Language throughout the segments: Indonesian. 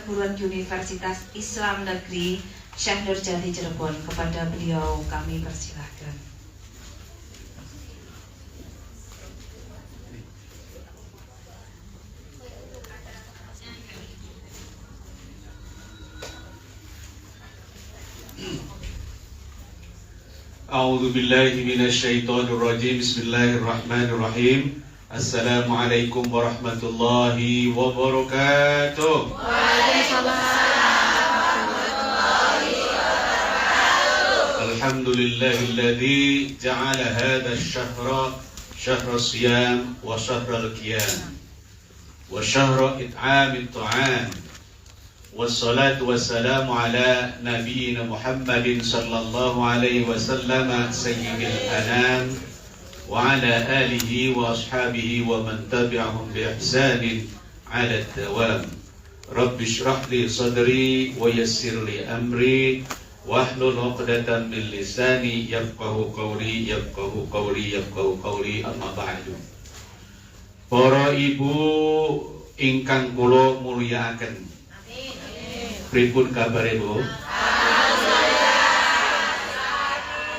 Perguruan Universitas Islam Negeri Syekh Nurjati Cirebon. Kepada beliau kami persilahkan. A'udzu billahi minasyaitonir rajim. Bismillahirrahmanirrahim. Assalamualaikum warahmatullahi wabarakatuh. Waalaikumsalam warahmatullahi wabarakatuh. Alhamdulillahilladzi ja'ala hadha asy-syahra syahra siyam wa syahral qiyam wa syahra it'amit ta'am. Wassalatu wassalamu ala nabiyyina Muhammadin sallallahu alaihi wasallam sayyidil anam wa ala alihi wa ashabihi wa man tabi'ahum bi ihsanin ala ad-dawam. Rabbi shrah li sadri wa yassir li amri wahlul 'uqdatam min lisani yafqahu qawli amma ba'du. Para ibu ingkang kula mulyakaken, pripun kabar ibu?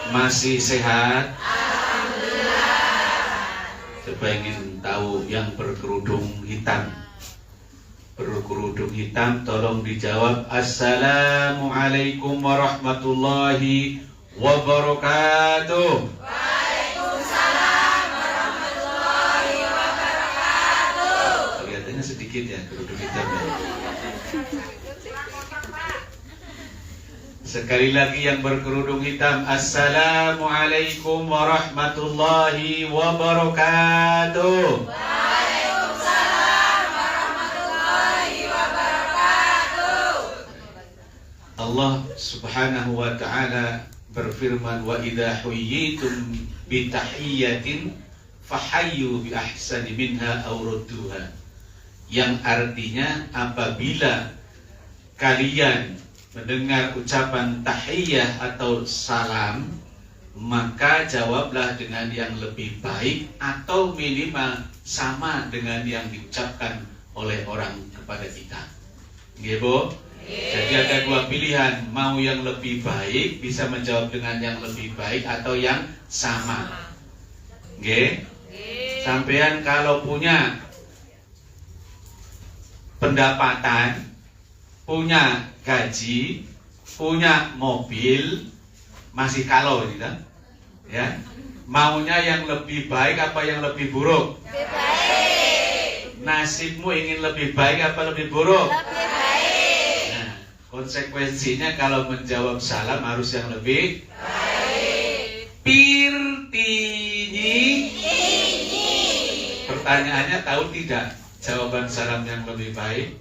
Masih sehat? Coba ingin tahu yang berkerudung hitam. Berkerudung hitam tolong dijawab. Assalamualaikum warahmatullahi wabarakatuh. Waalaikumsalam warahmatullahi wabarakatuh. Kelihatannya sedikit ya kerudung hitamnya. Sekali lagi yang berkerudung hitam. Assalamualaikum warahmatullahi wabarakatuh. Waalaikumsalam warahmatullahi wabarakatuh. Allah subhanahu wa ta'ala berfirman, wa idha huyyitum bitahiyyatin fahayyu bi ahsani minha aw rudduha. Yang artinya apabila kalian mendengar ucapan tahiyah atau salam, maka jawablah dengan yang lebih baik atau minimal sama dengan yang diucapkan oleh orang kepada kita. Nggih, Bu? Jadi ada dua pilihan, mau yang lebih baik bisa menjawab dengan yang lebih baik atau yang sama. Nggih? Sampean kalau punya pendapatan, punya gaji, punya mobil, masih kalau gitu, ya, maunya yang lebih baik apa yang lebih buruk? Lebih baik. Nasibmu ingin lebih baik apa lebih buruk? Lebih baik. Nah, konsekuensinya kalau menjawab salam harus yang lebih Baik. Pirtinyi. Pertanyaannya, tahu tidak jawaban salam yang lebih baik?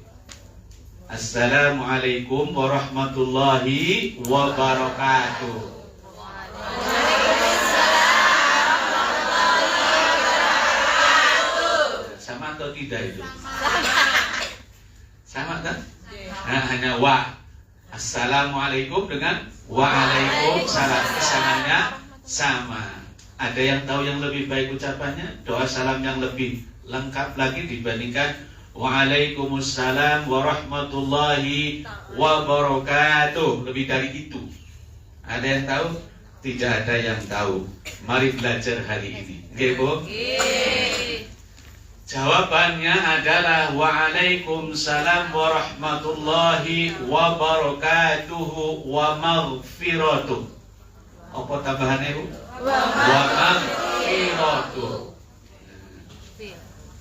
Assalamualaikum warahmatullahi wabarakatuh. Sama atau tidak itu? Sama kan? Nah, hanya wa. Assalamualaikum dengan waalaikumsalam. Kesananya sama. Ada yang tahu yang lebih baik ucapannya? Doa salam yang lebih lengkap lagi dibandingkan Waalaikumsalam warahmatullahi wabarakatuh. Lebih dari itu. Ada yang tahu? Tidak ada yang tahu. Mari belajar hari ini. Oke, Bu? Jawabannya adalah Waalaikumsalam warahmatullahi wabarakatuh wa maghfiratuh. Apa tambahannya, Bu? Wa maghfiratuh.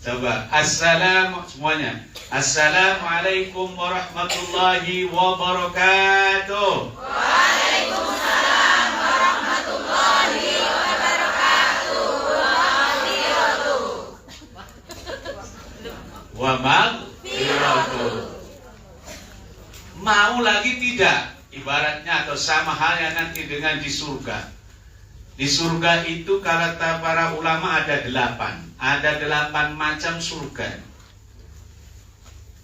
Coba, semuanya. Assalamualaikum warahmatullahi wabarakatuh. Waalaikumsalam warahmatullahi wabarakatuh. Wa maghfiratuh. Mau lagi tidak? Ibaratnya atau sama halnya nanti dengan di surga. Di surga itu kata para ulama ada 8. Ada 8 macam surga.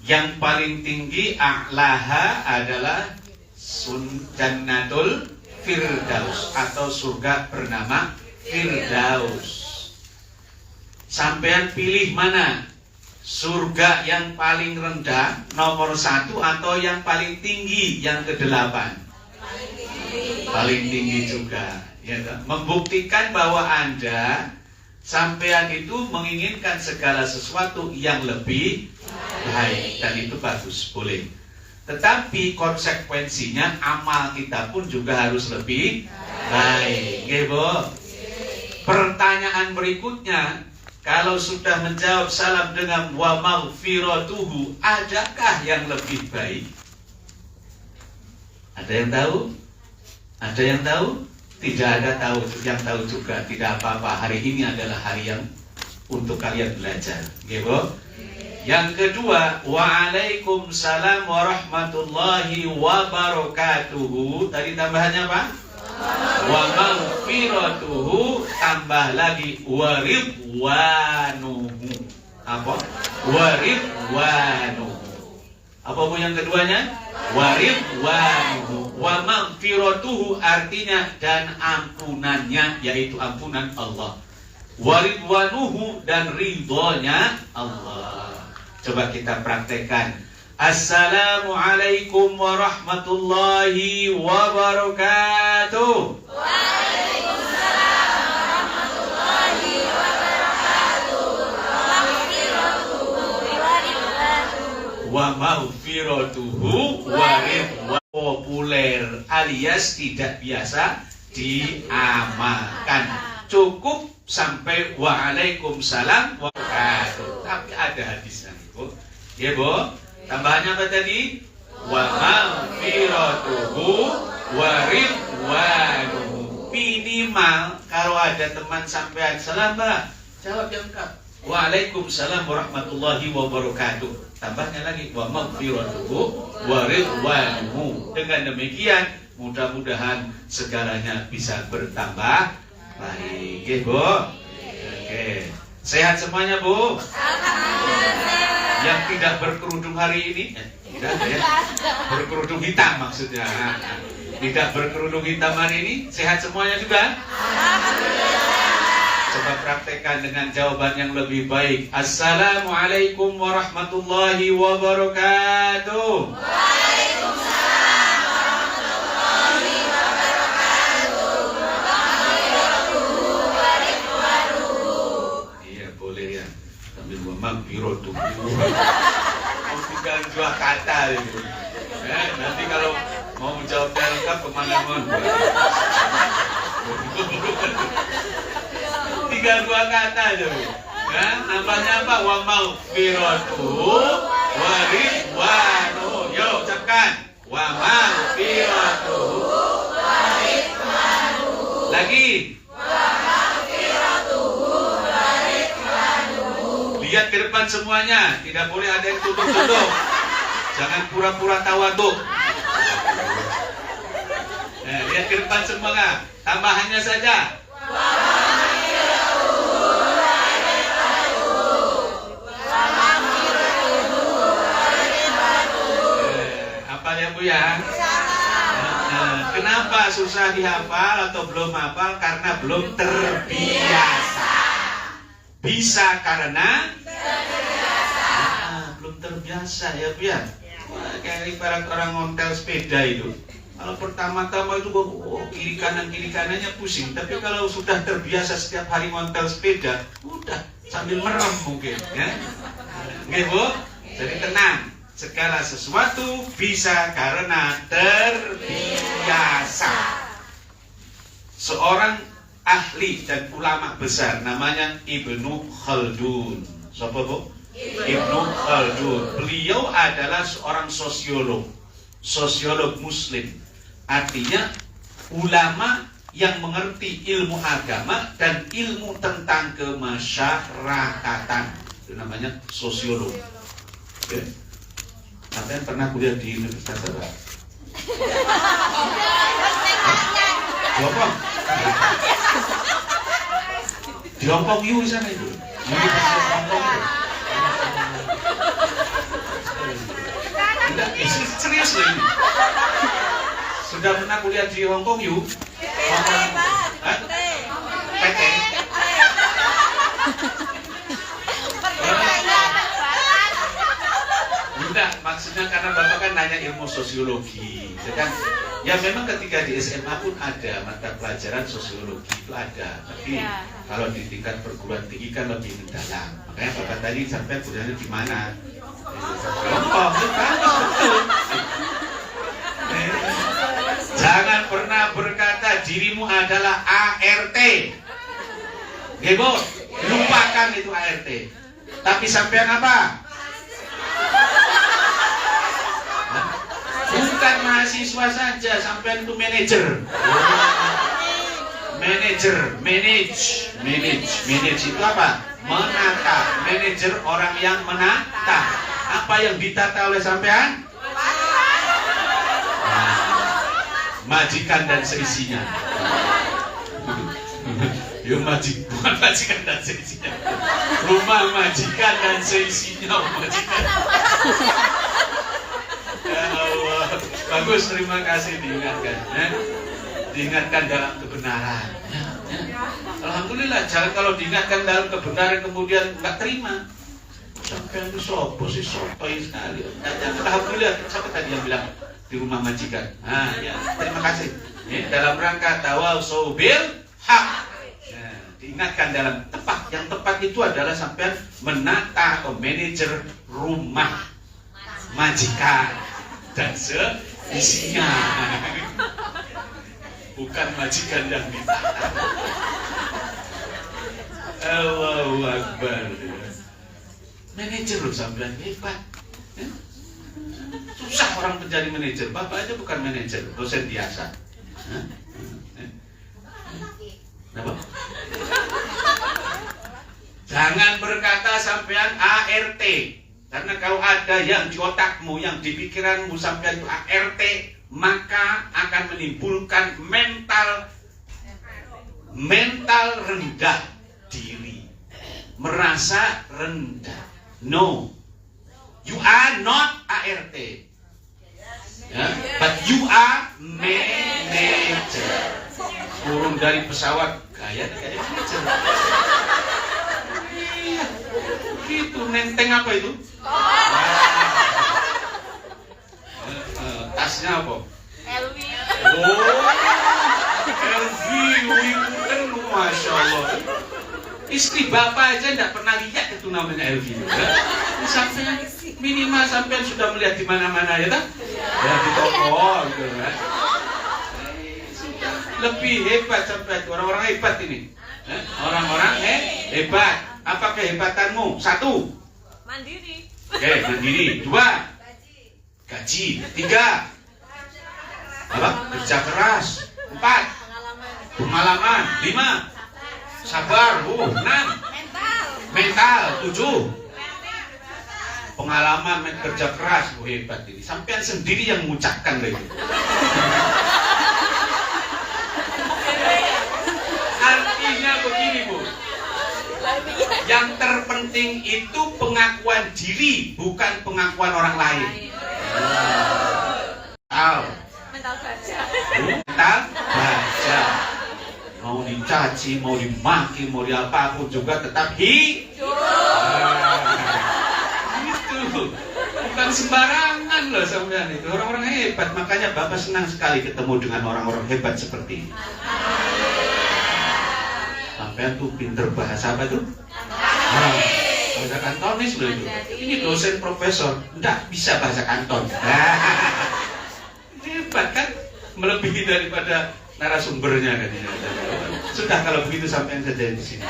Yang paling tinggi a'laha adalah Jannatul Firdaus atau surga bernama Firdaus. Sampean pilih mana? Surga yang paling rendah nomor 1 atau yang paling tinggi yang ke-8? Paling tinggi juga, ya kan? Membuktikan bahwa Anda sampean itu menginginkan segala sesuatu yang lebih baik, dan itu bagus, boleh. Tetapi konsekuensinya amal kita pun juga harus lebih baik. Oke, Bu? Pertanyaan berikutnya, kalau sudah menjawab salam dengan wa maghfiratuhu, adakah yang lebih baik? Ada yang tahu? Ada yang tahu? Tidak ada tahu, yang tahu juga. Tidak apa-apa, hari ini adalah hari yang untuk kalian belajar. Oke, Bu? Yang kedua, waalaikumsalam warahmatullahi wabarakatuhu. Tadi tambahannya apa? Wa maghfiratuhu, tambah lagi waridwanuhu. Apa? Waridwanuhu. Apa Bu yang keduanya? Waridwanuhu. Wa maghfiratuhu artinya dan ampunannya, yaitu ampunan Allah. Waridwanuhu dan ridhonya Allah. Coba kita praktekkan. Assalamualaikum warahmatullahi wabarakatuh. Waalaikumsalam warahmatullahi wabarakatuh. Wa maghfiratuhu waridwanuhu. Populer alias tidak biasa diamalkan. Cukup sampai waalaikumsalam wabarakatuh. Tapi ada hadisnya, Bu. Ya, Bu. Tambahannya apa tadi? Wa maghfiratuhu waridwanuhu. Minimal kalau ada teman sampean salam, Mbak, jawab yang lengkap. Waalaikumsalam warahmatullahi wabarakatuh. Tambahnya lagi wa maghfiratuhu waridwanuhu. Dengan demikian mudah-mudahan segalanya bisa bertambah baik. Oke, Bu? Oke. Sehat semuanya, Bu? Yang tidak berkerudung hari ini? Tidak ya. Berkerudung hitam maksudnya. Tidak berkerudung hitam hari ini, sehat semuanya juga? Coba praktekkan dengan jawaban yang lebih baik. Assalamualaikum warahmatullahi wabarakatuh. Waalaikumsalam warahmatullahi wabarakatuh. Iya, boleh ya. Sambil maghfiratuh. Tinggal 2 kata itu. Nanti kalau mau menjawab lengkap kemana-mana. Tinggal 2 kata aja, Bu. Ya, nambahnya apa? Wa maghfiratuhu waridwanuhu. Yo, ucapkan. Wa maghfiratuhu waridwanuhu. Lagi. Wa maghfiratuhu waridwanuhu. Lihat ke depan semuanya, tidak boleh ada yang tutup-tutup. Jangan pura-pura tawaduk. Lihat ke depan semua. Tambahannya saja. Apa ya, Bu ya? Kenapa susah dihafal atau belum hafal? Karena belum terbiasa. Bisa karena belum terbiasa ya, Bu ya. Kayak ibarat orang ngontel sepeda itu. Kalau pertama-tama itu kiri kanannya pusing. Tapi kalau sudah terbiasa setiap hari ngontel sepeda, udah sambil merem mungkin ya. Oke, Bu? Jadi tenang. Segala sesuatu bisa karena terbiasa. Seorang ahli dan ulama besar namanya Ibnu Khaldun. Siapa, Bu? Ibnu Khaldun. Beliau adalah seorang sosiolog Muslim. Artinya ulama yang mengerti ilmu agama dan ilmu tentang kemasyarakatan. Itu namanya sosiolog. Ya. Kalian pernah kuliah di Universitas apa? Di Hongkong? Di Hongkong yuk sana itu. Universitas Hongkong itu. Tidak, serius loh ini. Sudah pernah kuliah di Hongkong yuk? Hongkong. PT. maksudnya karena Bapak kan nanya ilmu sosiologi. Ya memang ketika di SMA pun ada mata pelajaran sosiologi itu ada. Tapi kalau di tingkat perguruan tinggi kan lebih mendalam. Makanya Bapak tadi sampai kuliahnya di mana? Kelompok, betul. Jangan pernah berkata dirimu adalah ART. Gebo, lupakan itu ART. Tapi sampean apa? Bukan mahasiswa saja, sampean itu manajer. Manage itu apa? Menata. Manajer orang yang menata. Apa yang ditata oleh sampean? Majikan dan seisinya. Ya bukan majikan dan seisinya. Rumah majikan dan seisinya. Majikan. Ya Allah, bagus, terima kasih diingatkan. Diingatkan dalam kebenaran. Alhamdulillah, jangan kalau diingatkan dalam kebenaran kemudian nggak terima. Sampai itu sopo sih sotoy sekali. Alhamdulillah, siapa tadi yang bilang di rumah majikan? Nah, ya, terima kasih. Dalam rangka tawasau bil haq. Nah, diingatkan dalam tepat. Yang tepat itu adalah sampai menata atau manajer rumah majikan dan seisinya. Bukan majikan yang ditata. Allahu Akbar. Manajer loh sampean hebat. Susah orang menjadi manajer. Bapak aja bukan manajer, dosen biasa. Kenapa? Jangan berkata sampean ART. Karena kalau ada yang di otakmu, yang di pikiranmu sampean itu ART, maka akan menimbulkan mental rendah diri, merasa rendah. No, you are not ART, but you are manager. Turun dari pesawat gaya manager. Gitu, nenteng apa itu? Tasnya apa? LV. LV, kan masya Allah. Istri bapak aja tidak pernah lihat itu namanya LV. Sampai minimal sampai sudah melihat di mana-mana ya tak? Ya di toko gitu kan. Lebih hebat sampai orang-orang hebat ini. Orang-orang hebat. Apa kehebatanmu? 1. Mandiri. Oke, mandiri. 2. Gaji. 3. Apa? Kerja keras. 4. Pengalaman. 5. Sabar. 6. Mental. 7. Pengalaman, kerja keras. Hebat ini. Sampean sendiri yang mengucapkan itu. Artinya begini, Bu. Yang terpenting itu pengakuan diri, bukan pengakuan orang lain. Mental baja. Mau dicaci, mau dimaki, mau diapapun juga tetap hidup. Gitu. Bukan sembarangan loh sampean itu. Orang-orang hebat, makanya Bapak senang sekali ketemu dengan orang-orang hebat seperti ini. Sampean tuh pinter bahasa apa tuh? Bahasa kantonis loh itu. Ini dosen profesor, enggak bisa bahasa kanton. Hebat kan? Melebihi daripada narasumbernya kan. Sudah kalau begitu sampean saja di sini.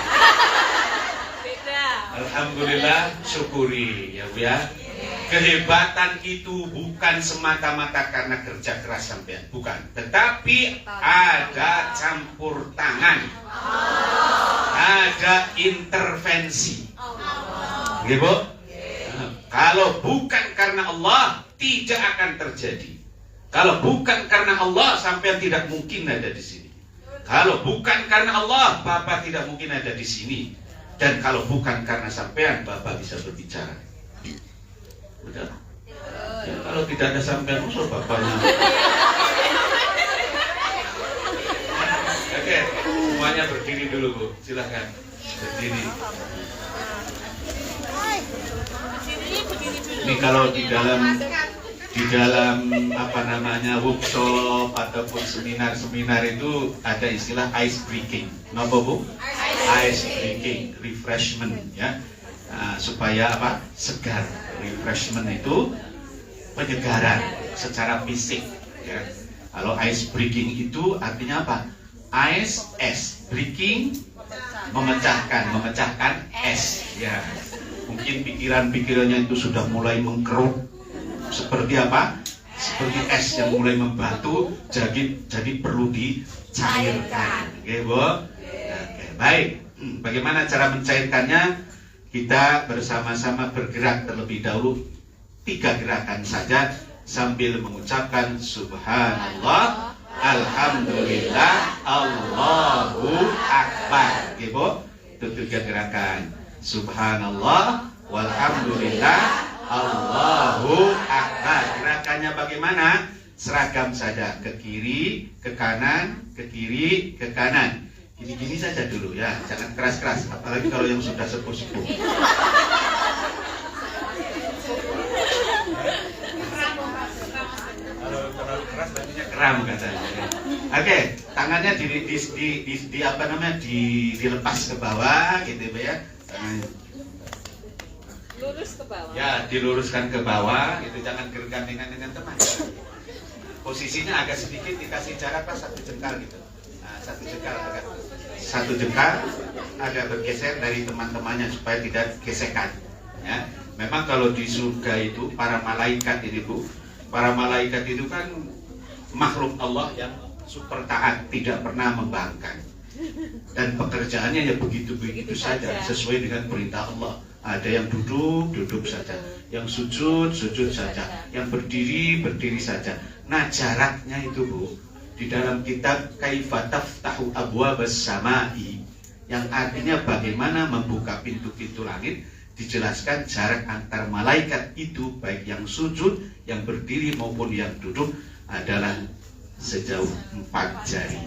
Alhamdulillah, syukuri ya Bu ya. Kehebatan itu bukan semata-mata karena kerja keras sampean, bukan. Tetapi ada campur tangan. Ada intervensi. Nggih, Bu? Kalau bukan karena Allah, tidak akan terjadi. Kalau bukan karena Allah, sampean tidak mungkin ada di sini. Kalau bukan karena Allah, Bapak tidak mungkin ada di sini. Dan kalau bukan karena sampean, Bapak bisa berbicara. Betul? Ya, kalau tidak ada sampean, musuh Bapaknya. Oke, semuanya berdiri dulu, Bu. Silahkan berdiri. Ini kalau di dalam apa namanya workshop ataupun seminar itu ada istilah ice breaking. Kenapa Bu? Ice breaking, refreshment ya. Supaya apa? Segar. Refreshment itu penyegaran secara fisik ya. Kalau ice breaking itu artinya apa? Ice, es, breaking, memecahkan es ya. Mungkin pikiran-pikirannya itu sudah mulai mengkerut seperti apa? Seperti es yang mulai membatu, jadi perlu dicairkan. Oke, Bu? Oke, baik. Bagaimana cara mencairkannya? Kita bersama-sama bergerak terlebih dahulu 3 gerakan saja sambil mengucapkan subhanallah, alhamdulillah, Allahu akbar. Oke, Bu? Itu 3 gerakan. Subhanallah, walhamdulillah, Allahu akbar. Gerakannya bagaimana? Seragam saja, ke kiri, ke kanan, ke kiri, ke kanan. Gini-gini saja dulu ya, jangan keras-keras, apalagi kalau yang sudah sepuh-sepuh. Kalau keras artinya kram katanya. Oke, tangannya di apa namanya? Dilepas ke bawah gitu ya. Lurus ke bawah. Ya, diluruskan ke bawah, itu jangan bergandengan dengan teman. Posisinya agak sedikit dikasih jarak pas 1 jengkal gitu. Nah, 1 jengkal dekat. 1 jengkal agak bergeser dari teman-temannya supaya tidak gesekan. Ya, memang kalau di surga itu para malaikat ini Bu, para malaikat itu kan makhluk Allah yang super taat, tidak pernah membangkang. Dan pekerjaannya ya begitu-begitu saja, sesuai dengan perintah Allah. Ada yang duduk saja, yang sujud saja, yang berdiri saja. Nah, jaraknya itu Bu, di dalam kitab Kaifa Taftahu Abwabas Samai, yang artinya bagaimana membuka pintu-pintu langit, dijelaskan jarak antar malaikat itu baik yang sujud, yang berdiri maupun yang duduk adalah sejauh 4 jari.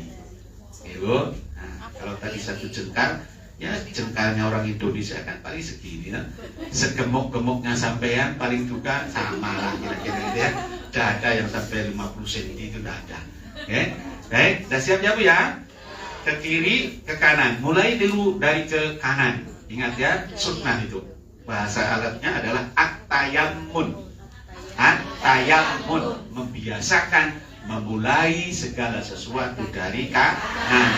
Ibu, nah, kalau tadi 1 jengkal, ya jengkalnya orang Indonesia kan paling segini ya. Segemuk-gemuknya sampean paling juga sama lah kira-kira gitu ya. Tidak ada yang sampai 50 cm itu tidak ada. Oke, baik, sudah siap ya Bu ya? Ke kiri, ke kanan. Mulai dulu dari ke kanan. Ingat ya, sunnah itu. Bahasa Arabnya adalah at-tayammun. At-tayammun, membiasakan memulai segala sesuatu dari kanan.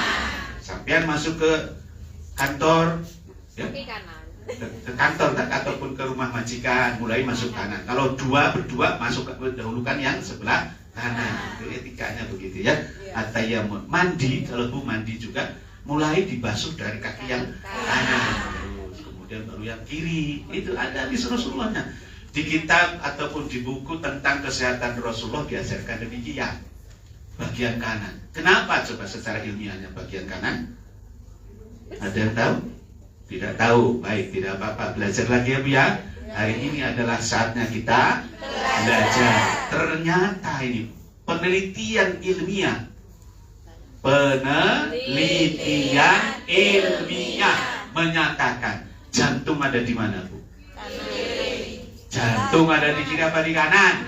Sampean masuk ke kantor, ya, ke kantor kan, ataupun ke rumah majikan, mulai masuk kanan. Kalau berdua masuk dahulukan yang sebelah kanan. Itu etikanya begitu ya. At-tayammun. Mandi, kalau Bu mandi juga mulai dibasuh dari kaki yang kanan, terus kemudian baru yang kiri. Itu ada di Rasulullahnya. Di kitab ataupun di buku tentang kesehatan Rasulullah diajarkan demikian. Bagian kanan. Kenapa coba secara ilmiahnya bagian kanan? Ada yang tahu? Tidak tahu. Baik, tidak apa-apa. Belajar lagi ya Bu ya. Hari ini adalah saatnya kita belajar. Ternyata ini penelitian ilmiah. Penelitian ilmiah menyatakan jantung ada di mana Bu? Jantung ada di kiri apa di kanan?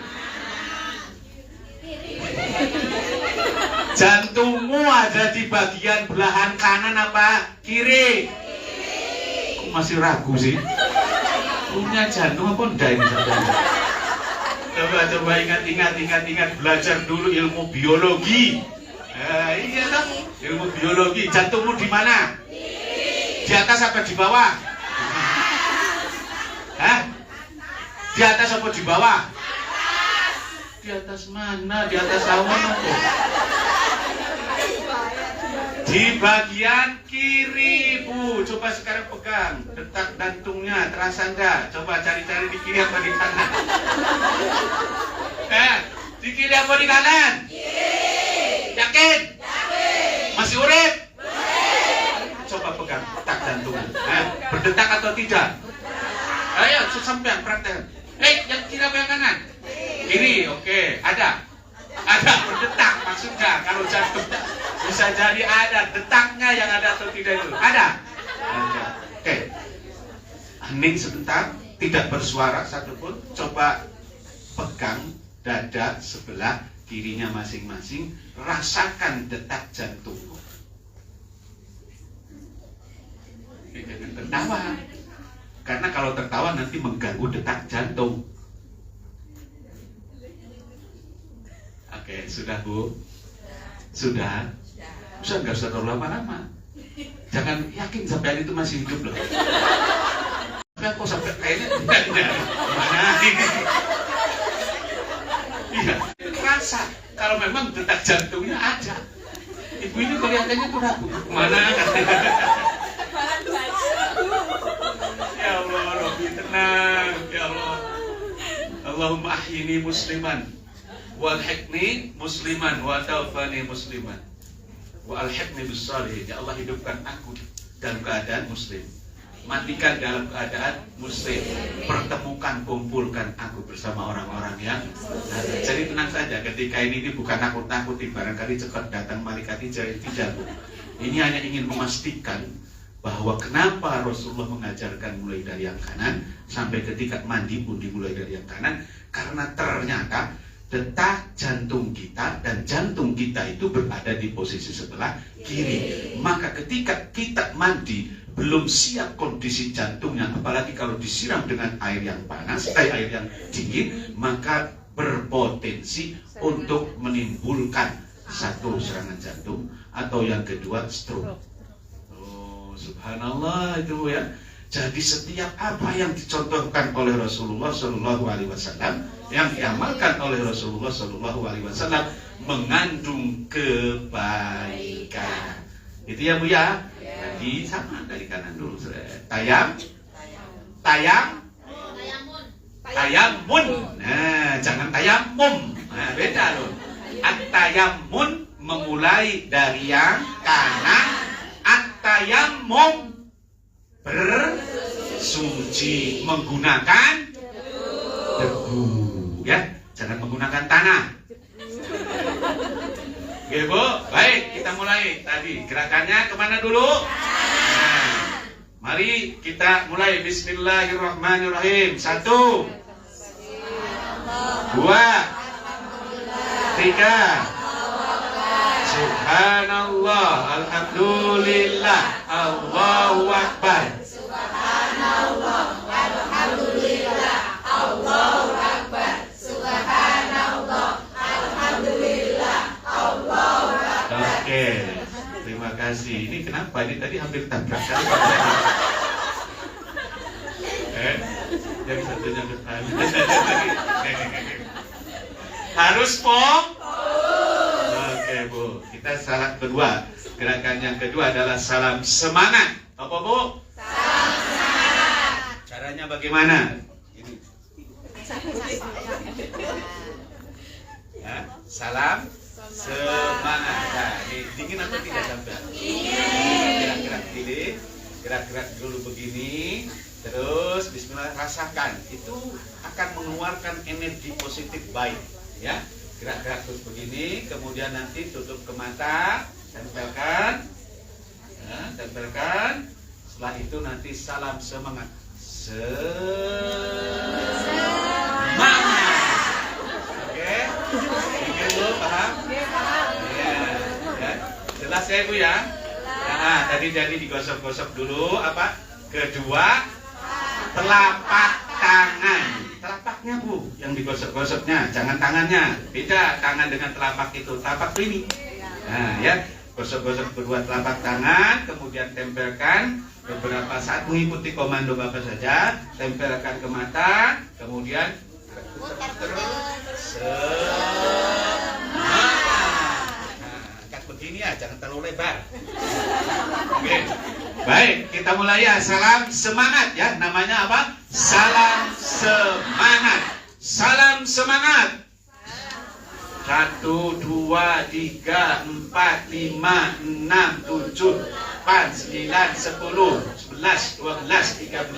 Jantungmu ada di bagian belahan kanan apa kiri? Kok masih ragu sih? Punya jantung apa enggak ini saudara? Coba ingat belajar dulu ilmu biologi. Iya dong, ilmu biologi. Jantungmu di mana? Di atas apa di bawah? Hah? Di atas apa di bawah? Di atas mana? Di atas awan apa? Di bagian kiri Bu. Coba sekarang pegang. Detak jantungnya terasa enggak? Coba cari-cari di kiri apa di kanan? Di kiri apa di kanan? Kiri. Yakin? Yakin. Masih urip? Coba pegang detak jantungnya. Berdetak atau tidak? Ayo sampean praktek. Yang kiri apa yang kanan? Kiri, oke. Ada berdetak maksudnya. Kalau jantung bisa jadi ada detaknya yang ada atau tidak itu. Ada. Oke. Hening sebentar. tidak bersuara satupun. Coba pegang dada sebelah kirinya masing-masing, rasakan detak jantungmu. Jangan tertawa, karena kalau tertawa nanti mengganggu detak jantung. Oke, sudah Bu? Sudah? Sudah, nggak usah terlalu lama-lama. Jangan yakin sampai itu masih hidup loh. Tapi kok sampai kayaknya mana ini? Iya, rasa kalau memang detak jantungnya ada. Ibu ini kelihatannya tuh ragu. Mana katanya? Ya Allah, Rabbi tenang. Ya Allah. Allahumma ahyini musliman, walhiqni musliman, wa tawaffani musliman, wa alhiqni bis shalihin. Ya Allah, hidupkan aku dalam keadaan muslim, matikan dalam keadaan muslim, pertemukan, kumpulkan aku bersama orang-orang yang jadi tenang saja. Ketika ini bukan takut-takuti, barangkali cepat datang malaikat hijrah, tidak Bu. Ini hanya ingin memastikan bahwa kenapa Rasulullah mengajarkan mulai dari yang kanan sampai ketika mandi pun dimulai dari yang kanan, karena ternyata detak jantung kita dan jantung kita itu berada di posisi sebelah kiri. Maka ketika kita mandi belum siap kondisi jantungnya, apalagi kalau disiram dengan air yang panas, air yang dingin, maka berpotensi untuk menimbulkan satu serangan jantung atau yang kedua stroke. Oh, subhanallah itu ya. Jadi setiap apa yang dicontohkan oleh Rasulullah Shallallahu Alaihi Wasallam, yang diamalkan oleh Rasulullah Shallallahu Alaihi Wasallam mengandung kebaikan. Itu ya Bu ya. Jadi sama dari kanan dulu. Tayamun. Nah, jangan tayamum. Nah, beda loh. At-tayamun memulai dari yang kanan. At-tayammum bersuci menggunakan debu, ya, jangan menggunakan tanah. Oke Bu, baik, kita mulai tadi gerakannya kemana dulu? Nah, mari kita mulai. Bismillahirrahmanirrahim. 1, 2, 3. Subhanallah, alhamdulillah, Allahu Akbar. Subhanallah, alhamdulillah, Allahu Akbar. Subhanallah, alhamdulillah, Allahu Akbar. Oke, terima kasih. Ini kenapa? Ini tadi hampir tabrakan. Yang satunya depan. Harus pom. Oke Bu, kita salam kedua. Gerakan yang kedua adalah salam semangat. Apa Bu? Salam semangat. Caranya bagaimana? Ini. Ya, salam semangat. Nah, ini dingin atau tidak sampai? Dingin. Gerak-gerak dulu. Gerak-gerak dulu begini. Terus bismillah, rasakan. Itu akan mengeluarkan energi positif baik, ya. Gerak-gerak terus begini, kemudian nanti tutup ke mata, tempelkan, ya, tempelkan. Setelah itu nanti salam semangat. Semangat. Oke? Oke Bu, paham? Ya, ya. Jelas ya Bu ya? Nah, tadi jadi digosok-gosok dulu apa? Kedua, telapak tangan. Telapaknya Bu, yang digosok-gosoknya, jangan tangannya. Beda tangan dengan telapak itu. Telapak ini. Nah, ya, gosok-gosok kedua telapak tangan, kemudian tempelkan beberapa saat, mengikuti komando Bapak saja. Tempelkan ke mata, kemudian angkat begini ya, jangan terlalu lebar. Oke. Baik, kita mulai ya. Salam semangat ya. Namanya apa? Salam semangat. Salam semangat. 1, 2, 3, 4, 5, 6, 7, 8, 9, 10, 11, 12, 13,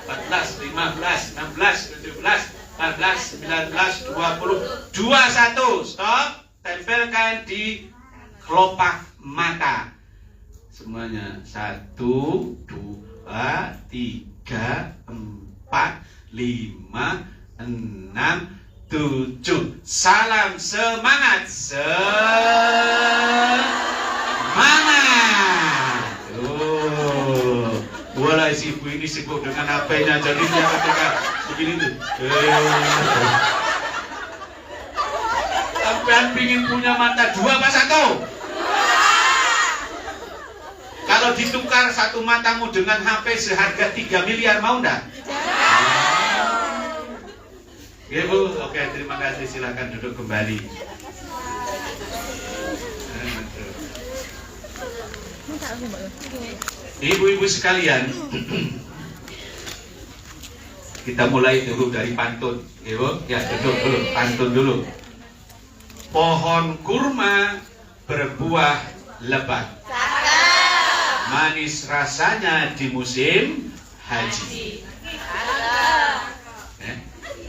14, 15, 16, 17, 18, 19, 20, 21. Stop. Tempelkan di kelopak mata. Semuanya. 1, 2, 3, 4, 5, 6, 7. Salam semangat. Semangat. Oh, mulai si ibu ini sibuk dengan HP-nya, jadi dia ketika begini tuh. Sampean pingin punya mata 2 apa 1? Kalau ditukar satu matamu dengan HP seharga 3 miliar, mau enggak? Ya Bu, oke, terima kasih, silakan duduk kembali. Ibu-ibu sekalian, kita mulai dulu dari pantun. Ibu, ya duduk dulu, pantun dulu. Pohon kurma berbuah lebat, manis rasanya di musim haji.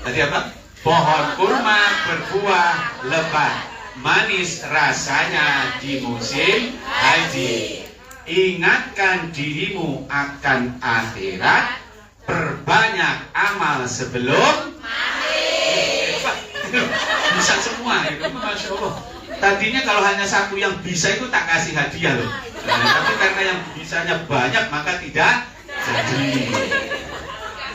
Tadi apa? Pohon kurma berbuah lebat, manis rasanya di musim haji. Ingatkan dirimu akan akhirat, perbanyak amal sebelum mati. Bisa semua itu, Masya Allah. Tadinya kalau hanya satu yang bisa itu tak kasih hadiah loh. Tapi karena yang bisanya banyak maka tidak jadi.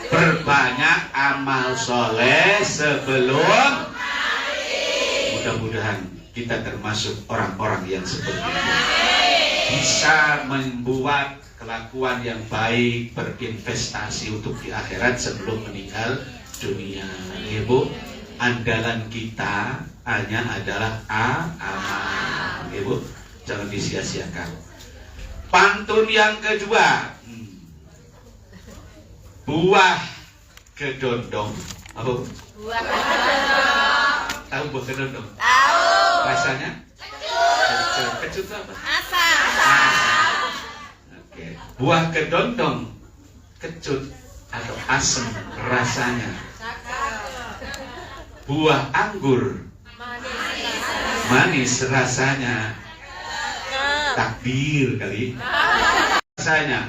Perbanyak amal soleh sebelum mati. Mudah-mudahan kita termasuk orang-orang yang seperti itu. Bisa membuat kelakuan yang baik, berinvestasi untuk di akhirat sebelum meninggal dunia. Ibu, andalan kita hanya adalah amal. Ibu, jangan disia-siakan. Pantun yang kedua, buah kedondong. Apa? Buah kedondong. Tahu buah kedondong? Tahu. Rasanya? Kecut. Kecut itu apa? Asam. Oke. Buah kedondong kecut atau asam rasanya. Buah anggur manis rasanya. Takbir kali. Rasanya.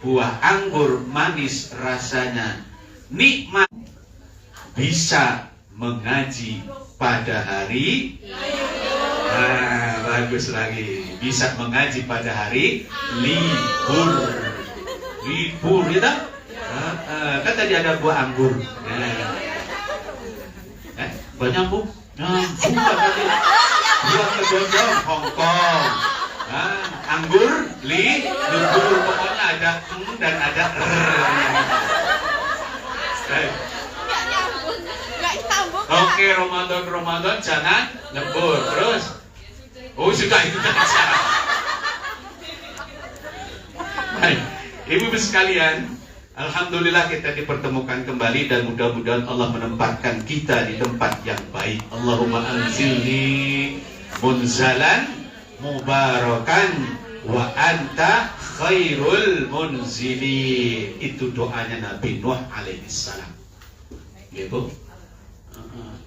Buah anggur manis rasanya. Nikmat. Bisa mengaji pada hari. Nah, bagus lagi. Bisa mengaji pada hari libur. Libur, ya tak? Kan tadi ada buah anggur. Banyak bu? Buah kedondong Hongkong. Anggur, libur. Pokoknya ada dan ada Oke, Ramadan jangan lembur. Terus? Oh, sudah itu saja. Baik, ibu-ibu sekalian, alhamdulillah kita dipertemukan kembali dan mudah-mudahan Allah menempatkan kita di tempat yang baik. Allahumma anzilni munzalan mubarakan wa anta khairul munzilin. Itu doanya Nabi Nuh alaihissalam. Ya Bu,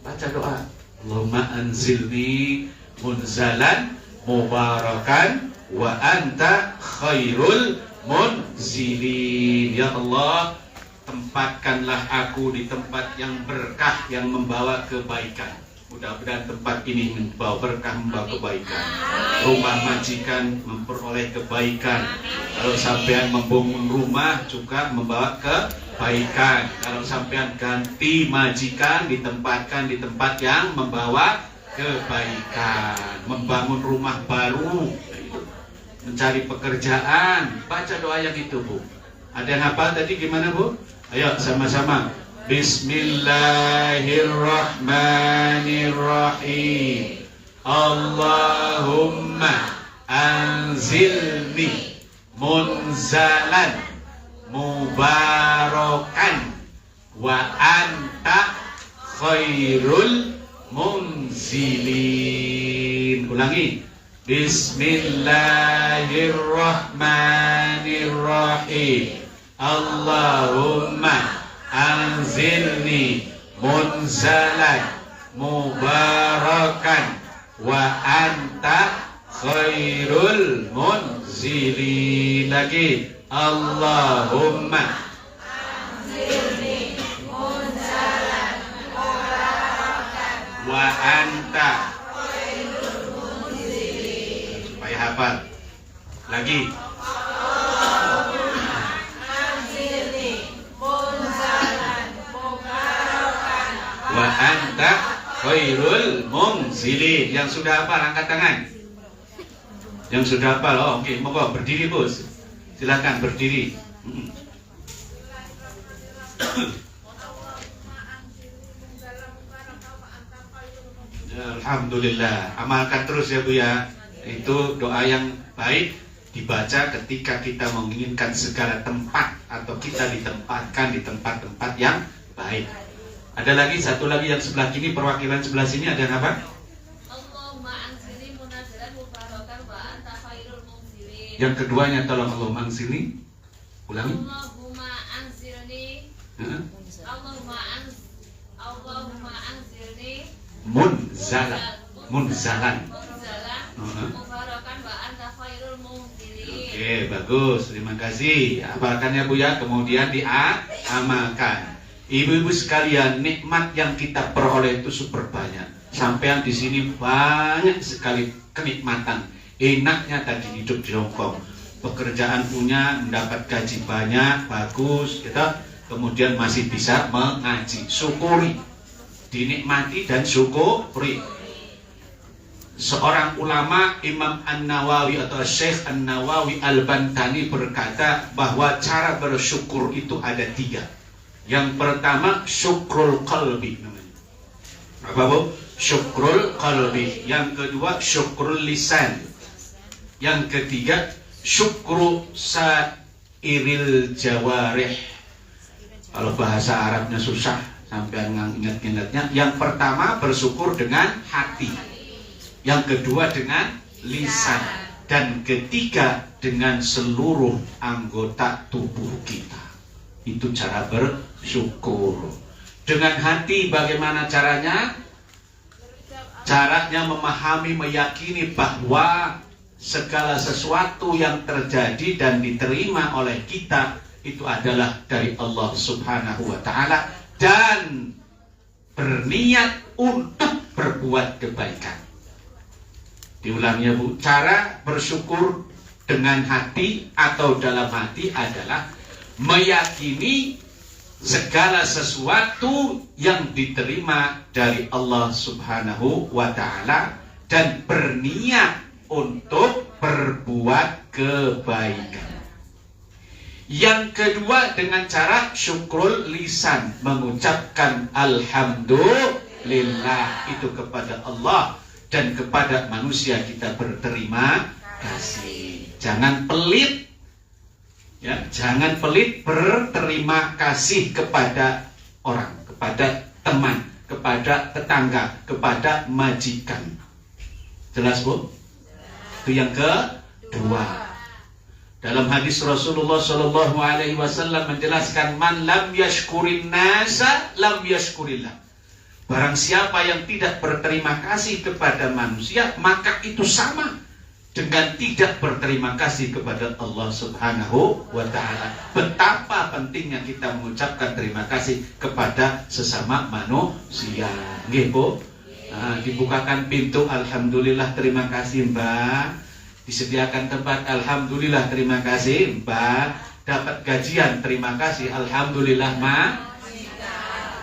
baca doa. Allahumma anzilni munzalan mubarakan wa anta khairul munzilin. Ya Allah, tempatkanlah aku di tempat yang berkah, yang membawa kebaikan. Mudah-mudahan tempat ini membawa berkah, membawa kebaikan. Rumah majikan memperoleh kebaikan. Kalau sampean membangun rumah juga membawa kebaikan. Kalau sampean ganti majikan, ditempatkan di tempat yang membawa kebaikan. Membangun rumah baru, mencari pekerjaan, baca doa yang itu Bu. Ada yang hafal tadi gimana Bu? Ayo sama-sama. Bismillahirrahmanirrahim. Allahumma anzilni munzalan mubarakan wa anta khairul munzilin. Ulangi. Bismillahirrahmanirrahim. Allahumma anzilni munzalan mubarakan wa anta khairul munzilin. Lagi. Allahumma anzilni munzalan wa anta. Supaya hafal. Lagi. Wa anta khairul munzilin. Yang sudah hafal angkat tangan. Yang sudah hafal, oh oke, monggo berdiri bos. Silakan berdiri. Alhamdulillah, amalkan terus ya Bu ya. Itu doa yang baik dibaca ketika kita menginginkan segala tempat atau kita ditempatkan di tempat-tempat yang baik. Ada lagi satu lagi yang sebelah kini, perwakilan sebelah sini ada apa? Allahumma anzilni munazalan mubarakan wa anta khairul munzilin. Yang keduanya tolong Allahumma anzilni. Ulangi. Allahumma anzilni. Allahumma anzilni Munzalan. Munzalan. Mubarakan wa anta khairul munzilin. Oke, bagus. Terima kasih. Hafalkan ya Bu ya, kemudian diamalkan. Ibu-ibu sekalian, nikmat yang kita peroleh itu super banyak. Sampean di sini banyak sekali kenikmatan. Enaknya tadi hidup di Hongkong. Pekerjaan punya, mendapat gaji banyak, bagus, gitu. Kemudian masih bisa mengaji. Syukuri. Dinikmati dan syukuri. Seorang ulama Imam An-Nawawi atau Syekh An-Nawawi Al-Bantani berkata bahwa cara bersyukur itu ada 3. Yang pertama syukrul qalbi namanya. Apa Bu? Syukrul qalbi. Yang kedua syukrul lisan. Yang ketiga syukru sairil jawarih. Kalau bahasa Arabnya susah sampai ingat-ingatnya. Yang pertama bersyukur dengan hati. Yang kedua dengan lisan. Dan ketiga dengan seluruh anggota tubuh kita. Itu cara bersyukur. Dengan hati bagaimana caranya? Caranya memahami, meyakini bahwa segala sesuatu yang terjadi dan diterima oleh kita itu adalah dari Allah Subhanahu wa Ta'ala, dan berniat untuk berbuat kebaikan. Diulangnya Bu, cara bersyukur dengan hati atau dalam hati adalah meyakini segala sesuatu yang diterima dari Allah Subhanahu wa Ta'ala dan berniat untuk berbuat kebaikan. Yang kedua dengan cara syukrul lisan, mengucapkan alhamdulillah itu kepada Allah dan kepada manusia kita berterima kasih. Jangan pelit. Ya, jangan pelit berterima kasih kepada orang, kepada teman, kepada tetangga, kepada majikan. Jelas Bu? Itu yang kedua. Dalam hadis Rasulullah Shallallahu Alaihi Wasallam menjelaskan, man lam yashkurin nasa lam yashkurillah. Barang siapa yang tidak berterima kasih kepada manusia, maka itu sama dengan tidak berterima kasih kepada Allah Subhanahu wa Ta'ala. Betapa pentingnya kita mengucapkan terima kasih kepada sesama manusia. Nggih Bu? Dibukakan pintu, alhamdulillah, terima kasih Mbak. Disediakan tempat, alhamdulillah, terima kasih Mbak. Dapat gajian, terima kasih, alhamdulillah Ma.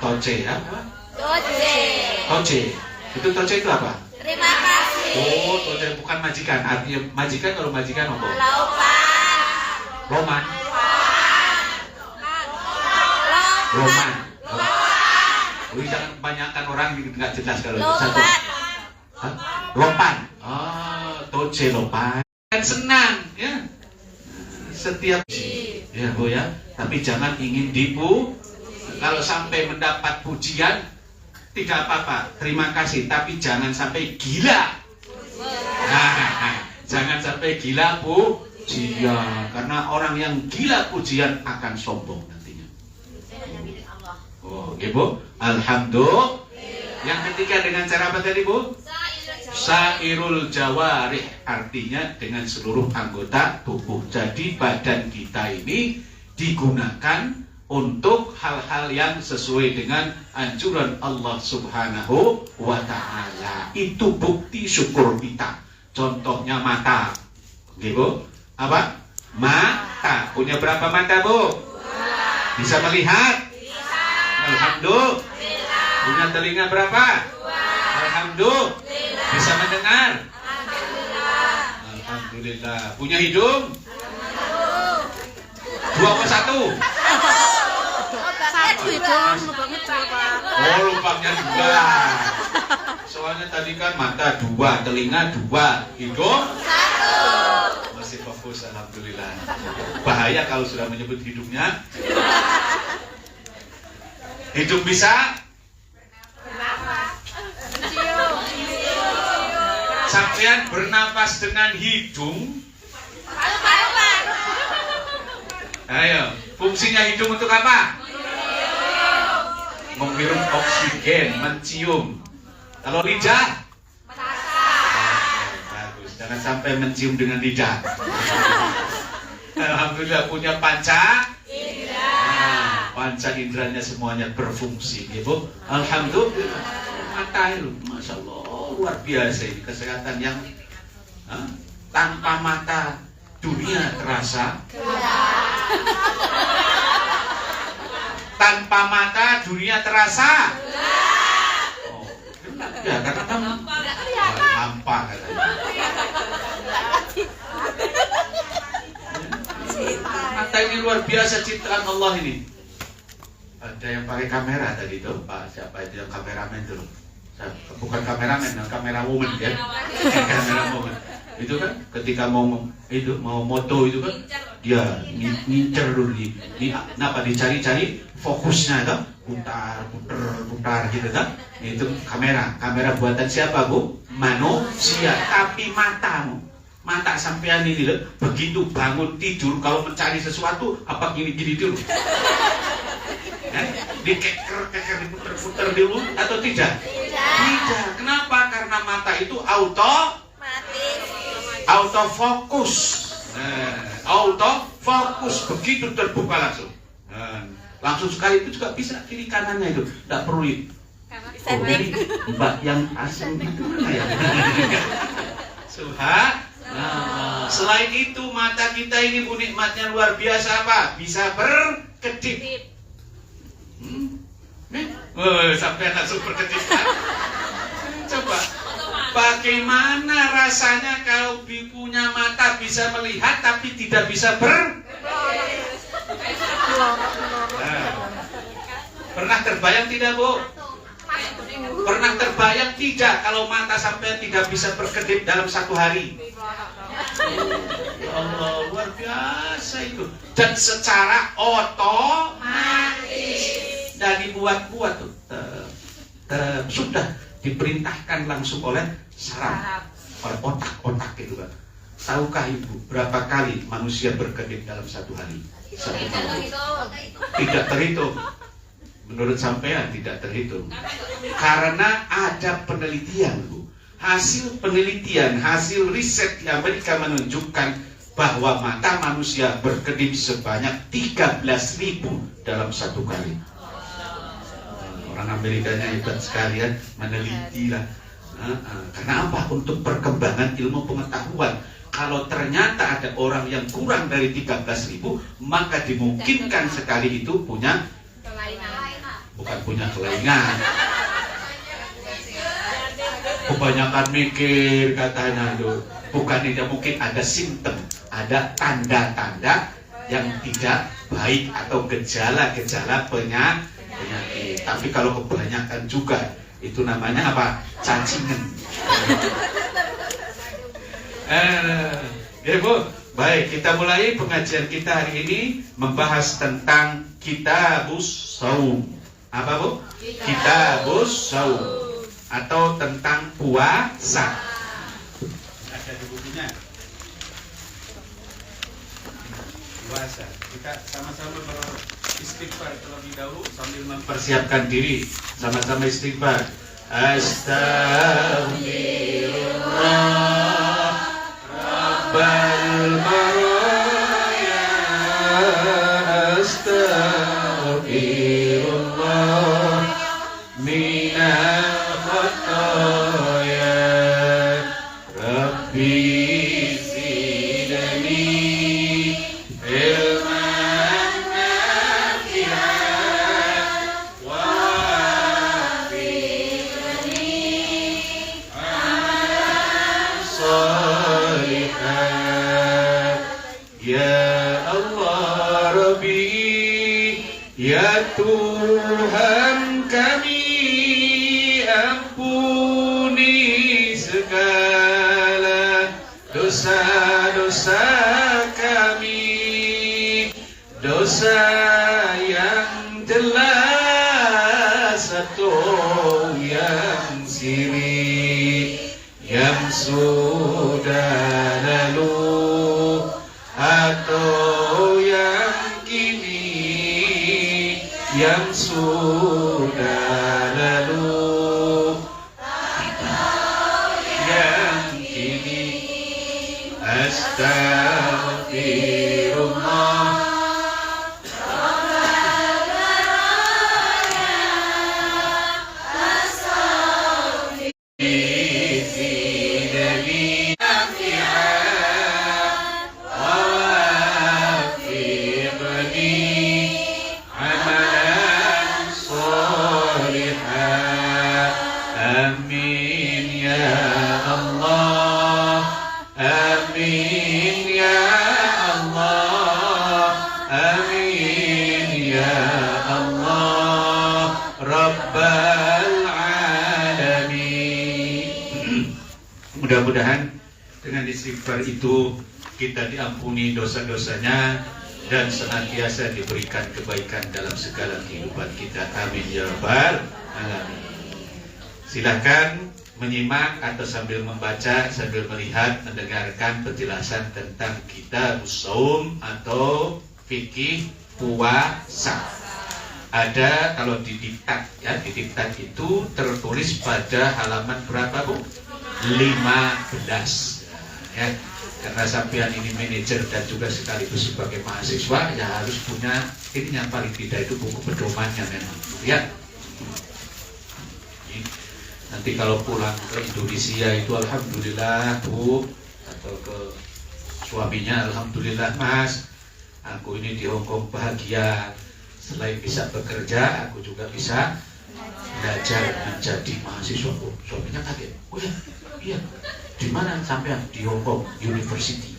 Toce apa? Toce. Itu toce itu apa? Terima kasih. Oh, toce bukan majikan. Artinya majikan, kalau majikan apa? Roman. Roman. Wih, jangan kebanyakan orang nggak jelas kalau itu satu. Hah? Lopan. Oh, toce lopan. Kan senang, ya. Setiap ya Bu ya. Tapi jangan ingin dipu. Kalau sampai mendapat pujian, tidak apa-apa, terima kasih. Tapi jangan sampai gila. Jangan sampai gila pujian, karena orang yang gila pujian akan sombong nantinya. Oh, oke Bu. Alhamdulillah. Yang ketiga dengan cara apa tadi Bu? Sairul jawarih, artinya dengan seluruh anggota tubuh. Jadi badan kita ini digunakan untuk hal-hal yang sesuai dengan anjuran Allah Subhanahu wa Ta'ala. Itu bukti syukur kita. Contohnya mata. Gitu. Apa? Mata. Punya berapa mata, Bu? Bisa melihat? Bisa. Alhamdulillah. Punya telinga berapa? Alhamdulillah. Bisa mendengar? Alhamdulillah. Punya hidung? Dua apa satu? Satu dong, lubangnya dua, Pak. Oh, lubangnya dua. Soalnya tadi kan mata dua, telinga dua, hidung satu. Masih fokus, alhamdulillah. Bahaya kalau sudah menyebut hidungnya. Hidung bisa? Sampean bernapas dengan hidung. Ayo, fungsinya hidung untuk apa? Menghirup oksigen, mencium. Kalau lidah? Bagus, jangan sampai mencium dengan lidah. Alhamdulillah punya panca indera. Panca inderanya semuanya berfungsi, gitu. Alhamdulillah. Mata itu, masya Allah, luar biasa ini kesehatan yang tanpa mata dunia terasa. Tanpa mata dunia terasa. Oh, ya karena kamu hampa katanya. Mata ini luar biasa ciptaan Allah ini. Ada yang pakai kamera tadi tuh, Pak siapa itu yang kameramen tuh? Bukan kameramen, kamera woman ya. Kamera woman. Itu kan ketika mau moto itu kan dia ngincer dulu kenapa dicari-cari fokusnya itu putar gitu kan. Itu kamera buatan siapa, Bu? Manusia. Tapi mata sampean ini loh, begitu bangun tidur kalau mencari sesuatu apa gini dulu? Dikeker diputer dulu atau tidak? Tidak. Kenapa? Karena mata itu autofokus. Autofokus begitu terbuka langsung. Langsung sekali itu juga bisa kiri kanannya itu, tidak perlu itu. Ini Mbak yang asing itu mana ya? Selain itu mata kita ini Bu nikmatnya luar biasa apa? Bisa berkedip. Sampai langsung berkedip kan? Coba, bagaimana rasanya kalau punya mata bisa melihat tapi tidak bisa Pernah terbayang tidak, Bu? Pernah terbayang tidak kalau mata sampai tidak bisa berkedip dalam satu hari? Ya Allah, luar biasa itu. Dan secara otomatis dari buat-buat tuh sudah diperintahkan langsung oleh saraf, oleh otak gitu kan. Tahukah Ibu berapa kali manusia berkedip dalam satu hari? Tidak terhitung. Menurut sampean tidak terhitung. Karena ada penelitian, Bu. Hasil penelitian, hasil riset di Amerika menunjukkan bahwa mata manusia berkedip sebanyak 13.000 dalam satu kali. Orang Amerikanya hebat sekali ya, meneliti lah. Karena apa? Untuk perkembangan ilmu pengetahuan. Kalau ternyata ada orang yang kurang dari 13.000, maka dimungkinkan sekali itu punya bukan punya kelainan. Kebanyakan mikir katanya itu. Bukan tidak mungkin ada simptom, ada tanda-tanda yang tidak baik atau gejala-gejala penyakit. Tapi kalau kebanyakan juga itu namanya apa? Cacingan. Ya Bu, baik kita mulai pengajian kita hari ini membahas tentang Kitabus Shaum. Apa Bu? Kitabus Shaum atau tentang puasa. Ada di bukunya. Puasa. Kita sama-sama beristighfar terlebih dahulu sambil mempersiapkan diri. Sama-sama istighfar. Astaghfirullah Rabbal baraya. Astaghfirullah zidni ilman nafi'an wafiqni amalan sholihan. Ya Allah Rabbi, ya Tuhan kami, ampuni segala dosa-dosa kami, dosa yang jelas atau yang siri, yang sudah lalu atau yang kini, yang sudah lalu yang kini. Astaghfirullah. Amin ya Allah, amin ya Allah, amin ya Allah, Rabbal Alamin. Mudah-mudahan dengan istighfar itu kita diampuni dosa-dosanya dan senantiasa diberikan kebaikan dalam segala kehidupan kita. Amin ya Rabbal Alamin. Silahkan menyimak atau sambil membaca, sambil melihat, mendengarkan penjelasan tentang kitab Shaum atau fikih puasa. Ada kalau di diktat ya, di diktat itu tertulis pada halaman berapa Bu? 15 ya. Karena sampean ini manajer dan juga sekaligus sebagai mahasiswa ya harus punya ini yang paling tidak itu buku pedomannya memang ya. Nanti kalau pulang ke Indonesia itu alhamdulillah Bu, atau ke suaminya alhamdulillah Mas, aku ini di Hongkong bahagia, selain bisa bekerja aku juga bisa belajar menjadi mahasiswa. Oh, suaminya kaget. Oh ya, iya. Di mana sampean? Di Hongkong University.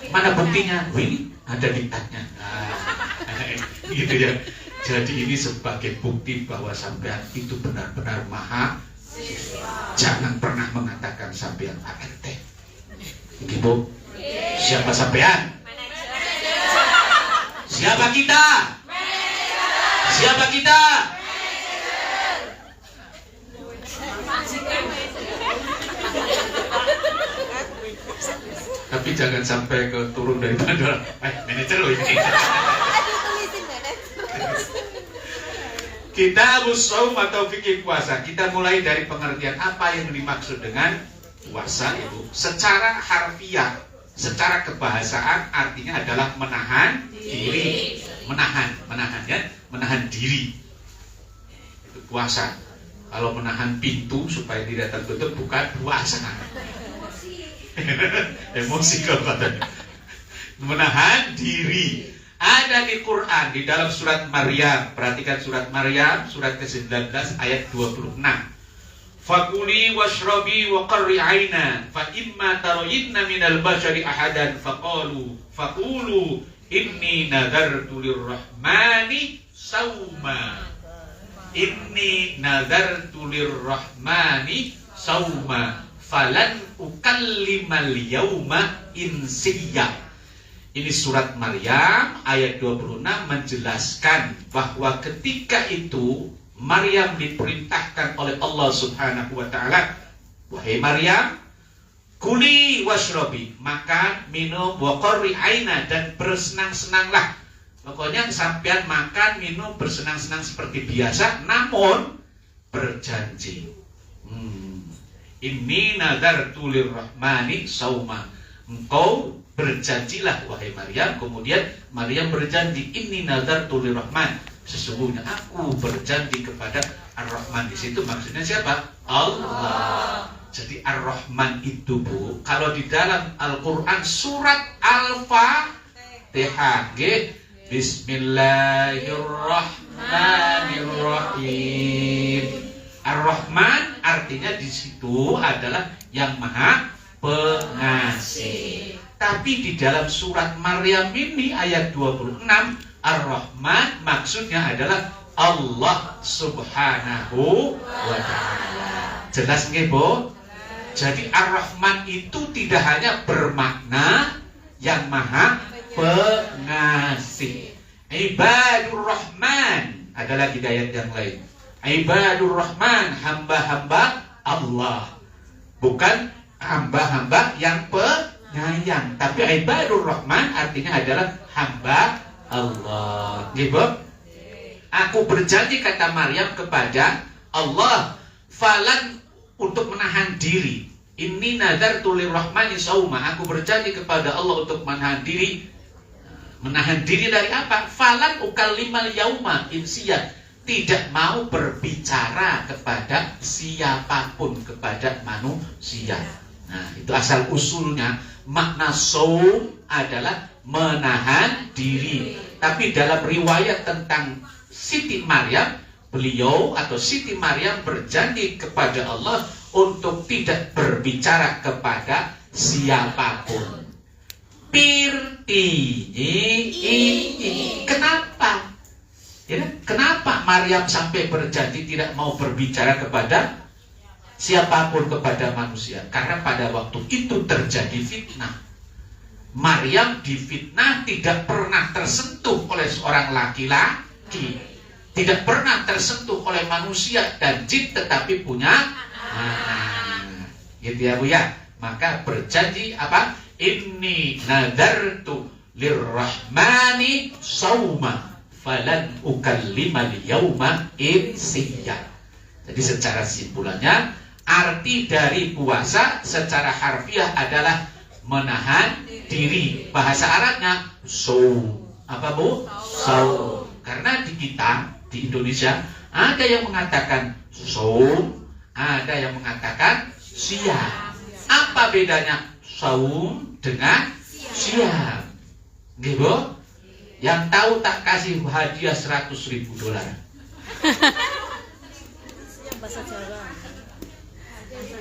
Mana buktinya? Oh ini ada diktatnya. Nah, gitu ya. Jadi ini sebagai bukti bahwa sampean itu benar-benar maha. Jangan pernah mengatakan sampean ART. Gitu. Siapa sampean? Siapa kita? Siapa kita? Tapi jangan sampai ke turun dari bandara. Manajer loh ini. Kitab Shaum atau fikih puasa. Kita mulai dari pengertian apa yang dimaksud dengan puasa itu. Secara harfiah, secara kebahasaan artinya adalah menahan diri. Menahan ya, menahan diri. Itu puasa. Kalau menahan pintu supaya tidak tertutup bukan puasa. Emosi kalau katanya. Menahan diri. Ada di Quran di dalam surat Maryam. Perhatikan surat Maryam surat ke-19 ayat 26. Fakuli washrabi wa qarri aina fa imma tarayinna minal bashari ahadan faqulu inni nadartu lirrahmani sauma. Inni nadartu lirrahmani sauma falan ukallimal yauma insiya. Ini surat Maryam ayat 26 menjelaskan bahwa ketika itu Maryam diperintahkan oleh Allah Subhanahu wa taala, wahai Maryam, kuli washrobi, makan, minum, wa qarri aina, dan bersenang-senanglah. Pokoknya sampean makan, minum, bersenang-senang seperti biasa, namun berjanji. Inni nadartu lirrahmani sauma. Engkau berjanjilah wahai Maryam. Kemudian Maryam berjanji, inni nadartu lirrahman, sesungguhnya aku berjanji kepada Ar-Rahman. Di situ maksudnya siapa? Allah. Jadi Ar-Rahman itu, Bu, kalau di dalam Al-Quran surat Al-Fatihah, Bismillahirrahmanirrahim. Ar-Rahman artinya di situ adalah yang maha pengasih. Tapi di dalam surat Maryam ini ayat 26, Ar-Rahman maksudnya adalah Allah Subhanahu wa ta'ala. Jelas nggih, Bu? Jadi Ar-Rahman itu tidak hanya bermakna yang maha pengasih. Ibadur Rahman, ada lagi ayat yang lain. Ibadur Rahman, hamba-hamba Allah. Bukan hamba-hamba yang penyayang, tapi Ibadur Rahman artinya adalah hamba Allah. Gitu? Aku berjanji, kata Maryam kepada Allah, falan, untuk menahan diri. Inni nadartu lirrahmani sauma. Aku berjanji kepada Allah untuk menahan diri. Menahan diri dari apa? Falan ukallimal yauma insiya. Tidak mau berbicara kepada siapapun, kepada manusia. Nah, itu asal usulnya. Makna saum adalah menahan diri. Tapi dalam riwayat tentang Siti Maryam, beliau atau Siti Maryam berjanji kepada Allah untuk tidak berbicara kepada siapapun. Kenapa? Ya, kenapa Maryam sampai berjanji tidak mau berbicara kepada siapapun, kepada manusia? Karena pada waktu itu terjadi fitnah. Maryam difitnah, tidak pernah tersentuh oleh seorang laki-laki, tidak pernah tersentuh oleh manusia dan jin, tetapi punya anak. Gitu ya, Bu ya. Maka berjanji apa? Inni nadartu lirrahmani sauma falan ukallimal yauma insiya. Jadi secara simpulannya, arti dari puasa secara harfiah adalah menahan diri. Bahasa Arabnya saum. Apa, Bu? Saum. Karena di kita, di Indonesia, ada yang mengatakan saum, ada yang mengatakan siam. Apa bedanya saum dengan siam? Gitu? Yang tahu tak kasih hadiah $100.000. Bahasa Jawa.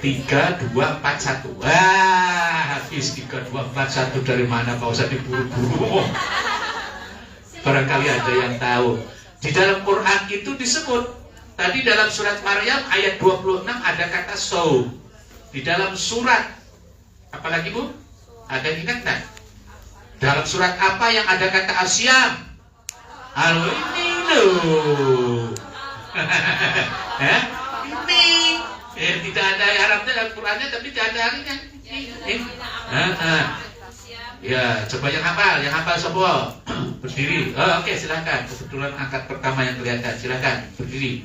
3, 2, 4, 1. Wah, habis 3, 2, 4, 1 dari mana? Pak usah diburu-buru. Barangkali ada yang tahu. Di dalam Quran itu disebut. Tadi dalam surat Maryam ayat 26 ada kata saum. Di dalam surat apalagi, Bu? Ada yang ingat tak? Dalam surat apa yang ada kata asyam? Ini loh. Ini tidak ada Arabnya dalam Qurannya, tapi tidak ada harinya. Ya, coba yang hafal semua berdiri. Oke, silakan. Kebetulan angkat pertama yang kelihatan, silakan berdiri.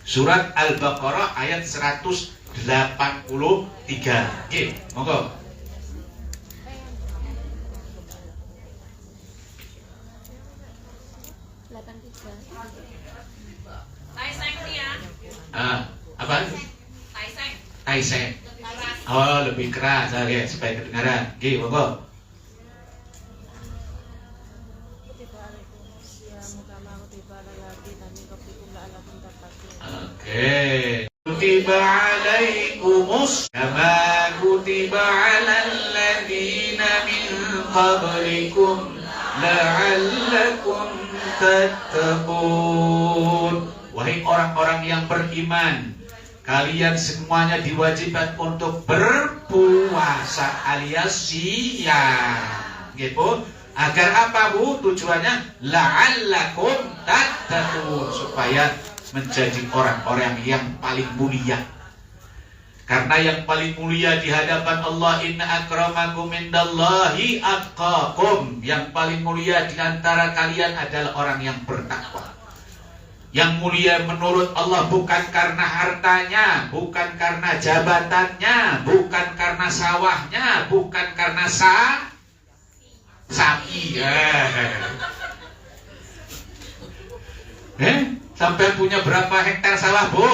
Surat Al-Baqarah ayat 183. Oke, monggo. Apa? Taiseng. Oh, lebih keras, ya, supaya kedengaran. Oke, monggo. Oke. Kutiba alaikumus kama kutiba alal ladzina min qablikum la'allakum tattaqun. Wahai orang-orang yang beriman, kalian semuanya diwajibkan untuk berpuasa alias siam. Gitu. Agar apa, Bu? Tujuannya la'allakum tattaqun, supaya menjadi orang-orang yang paling mulia. Karena yang paling mulia di hadapan Allah, inna akramakum indallahi atqakum. Yang paling mulia di antara kalian adalah orang yang bertakwa. Yang mulia menurut Allah bukan karena hartanya, bukan karena jabatannya, bukan karena sawahnya, bukan karena sapi. Sampai punya berapa hektar sawah, Bu?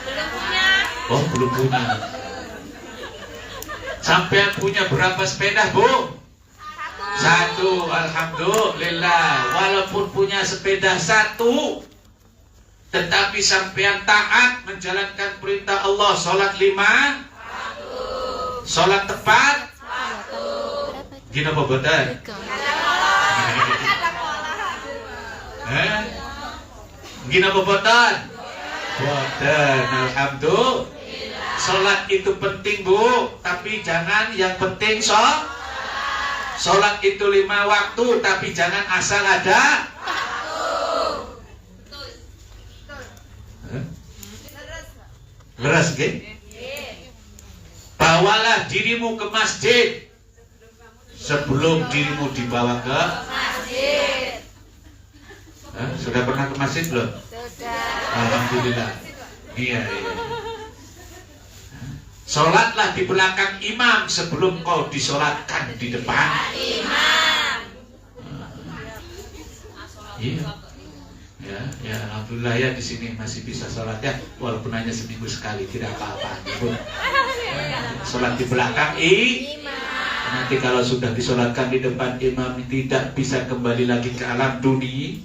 Belum punya. Oh, belum punya. Sampai punya berapa sepeda, Bu? Satu. Alhamdulillah. Walaupun punya sepeda satu, tetapi sampean taat menjalankan perintah Allah. Sholat 5, sholat tepat. Gini apa betul? Gini apa betul? Betul. Alhamdulillah. Sholat itu penting, Bu, tapi jangan yang penting sholat itu 5 waktu, tapi jangan asal ada. Leras, geng? Bawalah dirimu ke masjid sebelum dirimu dibawa ke masjid. Sudah pernah ke masjid belum? Sudah. Alhamdulillah. Iya. Sholatlah di belakang imam sebelum kau disolatkan di depan imam. Iya. Ya, alhamdulillah ya di sini masih bisa sholat ya, walaupun hanya seminggu sekali, tidak apa-apa. Sholat di belakang imam. Nanti kalau sudah disolatkan di depan imam tidak bisa kembali lagi ke alam dunia.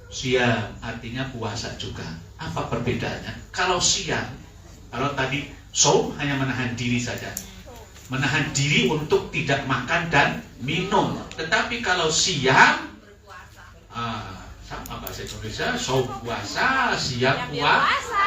Siam artinya puasa juga. Apa perbedaannya? Kalau siam, kalau tadi saum hanya menahan diri saja, menahan diri untuk tidak makan dan minum. Tetapi kalau siam, sama bahasa Indonesia, saum puasa, siam puasa.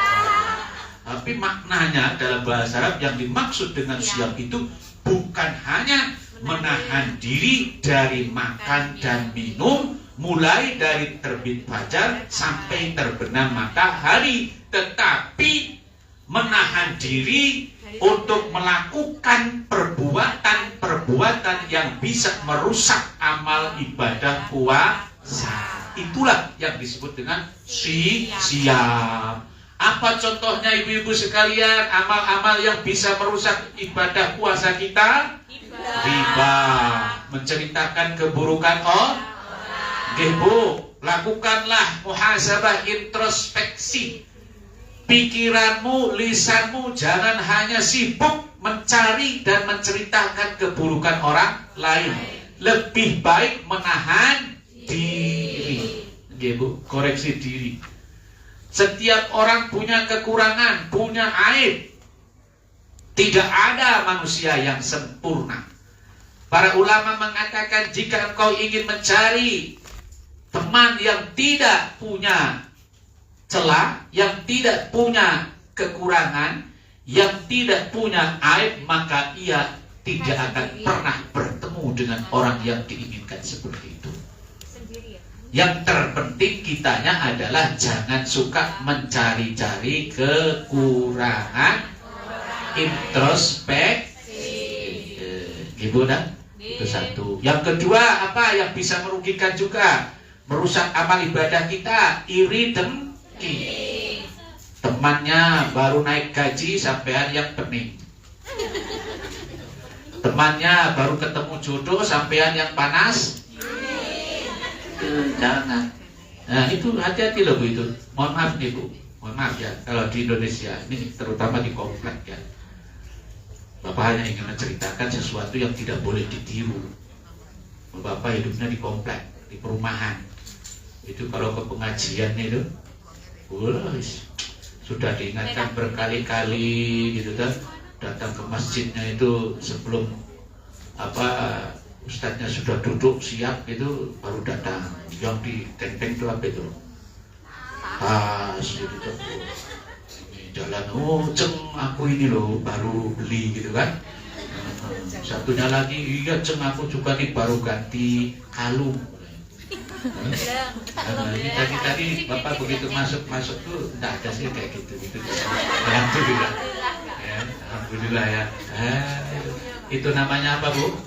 Tapi maknanya dalam bahasa Arab yang dimaksud dengan siam itu bukan hanya menahan diri dari makan dan minum, mulai dari terbit fajar sampai terbenam matahari, tetapi menahan diri untuk melakukan perbuatan-perbuatan yang bisa merusak amal ibadah puasa. Itulah yang disebut dengan siam. Apa contohnya ibu-ibu sekalian, amal-amal yang bisa merusak ibadah puasa kita? Riba, menceritakan keburukan Bu, lakukanlah muhasabah, introspeksi. Pikiranmu, lisanmu jangan hanya sibuk mencari dan menceritakan keburukan orang lain. Lebih baik menahan diri. Bu, koreksi diri. Setiap orang punya kekurangan, punya aib. Tidak ada manusia yang sempurna. Para ulama mengatakan jika engkau ingin mencari teman yang tidak punya celah, yang tidak punya kekurangan, yang tidak punya aib, maka ia tidak akan pernah bertemu dengan orang yang diinginkan seperti itu. Yang terpenting kitanya adalah jangan suka mencari-cari kekurangan, introspeksi. Gitu dah. Itu satu. Yang kedua, apa yang bisa merugikan juga, merusak amal ibadah kita? Iri dengki. Temannya baru naik gaji sampean yang pening. Temannya baru ketemu jodoh sampean yang panas. Jangan. Nah itu hati-hati loh Bu itu. Mohon maaf nih Bu. Mohon maaf ya kalau di Indonesia ini terutama di komplek ya. Bapak hanya ingin menceritakan sesuatu yang tidak boleh ditiru. Bapak hidupnya di komplek, di perumahan. Itu kalau ke pengajian itu, sudah diingatkan berkali-kali gitu kan. Datang ke masjidnya itu sebelum ustadznya sudah duduk siap itu baru datang. Yang di tenteng itu apa itu? Pas gitu kan. Jalan, ceng aku ini loh baru beli gitu kan. Satunya lagi, iya ceng aku juga nih baru ganti kalung. Ini tadi Bapak begitu masuk tuh enggak ada sih kayak gitu. Alhamdulillah. Ya, alhamdulillah ya. Itu namanya apa Bu?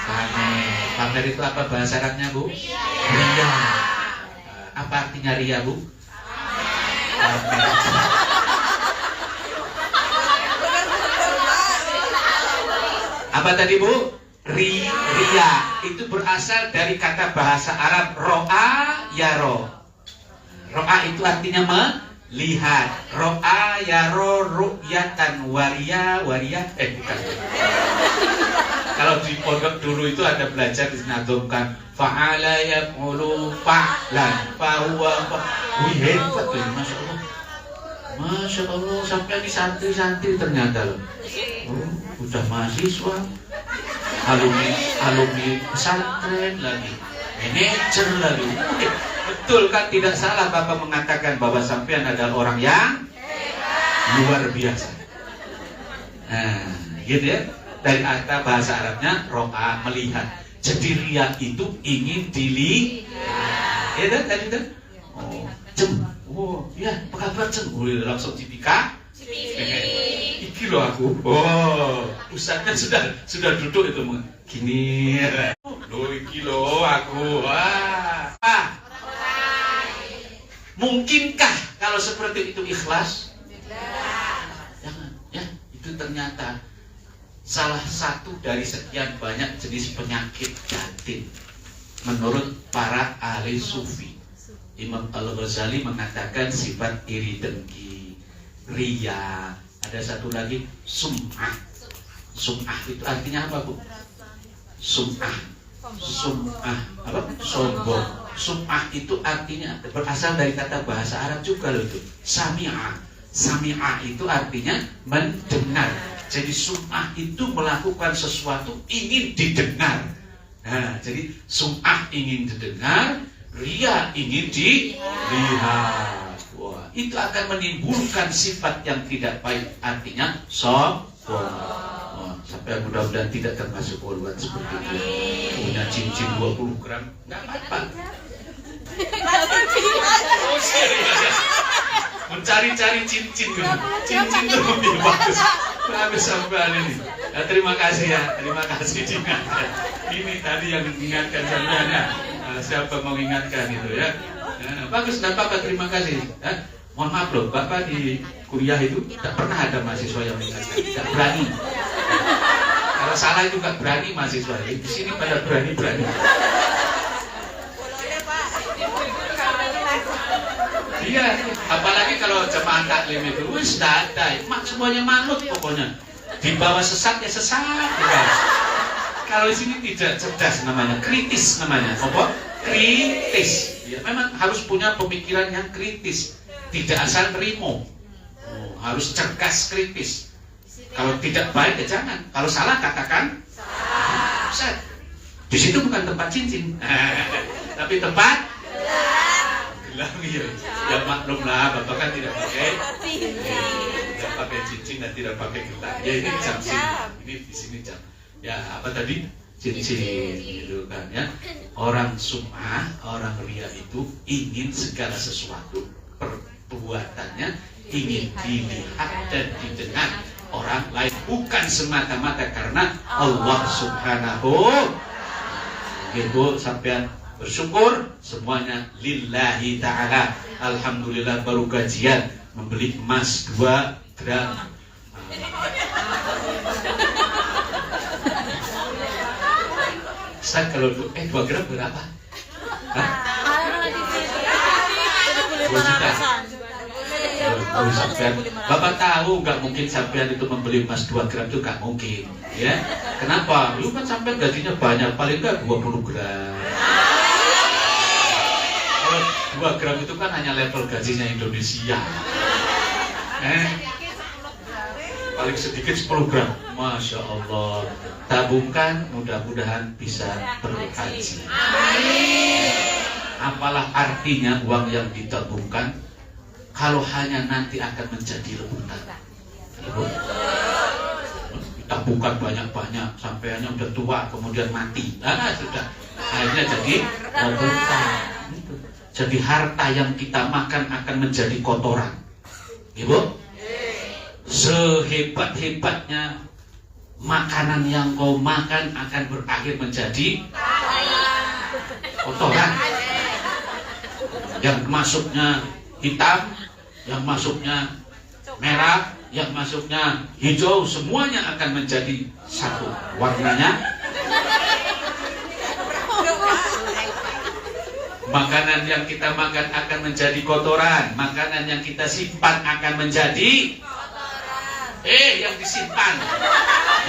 Pamer. Pamer itu apa bahasa Arabnya Bu? Ria. Apa artinya ria Bu? Pamer. Apa tadi Bu? Ria. Itu berasal dari kata bahasa Arab ro'a yaro. Ro'a itu artinya lihat. Ro'a yaro ru'yatan waria bukan. Kalau di pondok dulu itu ada belajar disantumkan fa'ala yaqulu fa'lan fahuwa wih hebat tuh, Masya Allah sampai di santri-santri ternyata loh. Udah mahasiswa, alumni pesantren lagi, manajer lagi. Betul kan, tidak salah Bapak mengatakan bahwa sampean adalah orang yang luar biasa. Nah, gitu ya. Dari kata bahasa Arabnya ro'a, melihat. Jadi riya itu ingin dilihat. Ya kan tadi kan? Oh, Cem. Oh, ya, apa kabar Cem? Oh, langsung tipika. Iki loh aku. Oh, ustadznya sudah duduk itu gini. Loh, iki loh aku. Wah. Mungkinkah kalau seperti itu ikhlas? Jangan. Ya, itu ternyata salah satu dari sekian banyak jenis penyakit batin menurut para ahli sufi. Imam Al-Ghazali mengatakan sifat iri dengki, riya. Ada satu lagi sum'ah. Sum'ah itu artinya apa, Bu? Sum'ah apa? Sombong. Sum'ah itu artinya berasal dari kata bahasa Arab juga loh itu. Sami'ah. Sami'ah itu artinya mendengar. Jadi sum'ah itu melakukan sesuatu ingin didengar. Nah, jadi sum'ah ingin didengar, riya ingin dilihat. Wah, itu akan menimbulkan sifat yang tidak baik, artinya sombong. Sampai mudah-mudahan tidak termasuk golongan seperti itu. Punya cincin 20 gram, nggak apa-apa. Oh, serius. Mencari-cari cincin itu lebih bagus. Habis sampai ini. Ya, terima kasih ya, terima kasih diingatkan. Ini tadi yang diingatkan sampeannya. Siapa mau ingatkan itu ya? Bagus, tidak apa-apa, terima kasih. Mohon maaf loh, Bapak di kuliah itu tidak pernah ada mahasiswa yang mengingatkan, tidak berani. Kalau salah itu nggak berani mahasiswa. Di sini pada berani-berani. Iya, apalagi kalau jemaah taklim itu, wis dadai, semuanya manut pokoknya. Dibawa sesat ya sesat. Ya. Kalau di sini tidak cerdas namanya, kritis namanya. Apa? Kritis. Ya, memang harus punya pemikiran yang kritis, tidak asal nerimo. Harus cerdas kritis. Kalau tidak baik ya jangan. Kalau salah katakan salah. Di situ bukan tempat cincin, tapi tempat gelang. Ya maklum lah, Bapak kan tidak pakai cincin dan tidak pakai gelang. Ya ini jam sini, ini di sini jam. Ya apa tadi? Cincin gitu kan ya. Orang sum'ah, orang riya itu ingin segala sesuatu perbuatannya ingin dilihat dan didengar orang lain, bukan semata-mata karena Allah Subhanahu. Ibu sampean bersyukur semuanya lillahi ta'ala. Alhamdulillah baru gajian membeli emas 2 gram. Ustaz kalau 2 gram berapa? Hah? 2 juta. Bapak tahu nggak mungkin sampean itu membeli emas 2 gram itu nggak mungkin, ya? Kenapa? Lu kan sampean gajinya banyak, paling nggak 20 gram. Kalau 2 gram itu kan hanya level gajinya Indonesia. Paling sedikit 10 gram. Masya Allah. Tabungkan, mudah-mudahan bisa berhaji. Apalah artinya uang yang ditabungkan kalau hanya nanti akan menjadi rebutan. Tabungkan banyak-banyak sampai hanya udah tua kemudian mati. Sudah. Akhirnya jadi rebutan. Jadi harta yang kita makan akan menjadi kotoran. Ibu, sehebat-hebatnya makanan yang kau makan akan berakhir menjadi kotoran. Yang masuknya hitam, yang masuknya merah, yang masuknya hijau, semuanya akan menjadi satu. Warnanya Makanan yang kita makan akan menjadi kotoran. Makanan yang kita simpan akan menjadi kotoran. Yang disimpan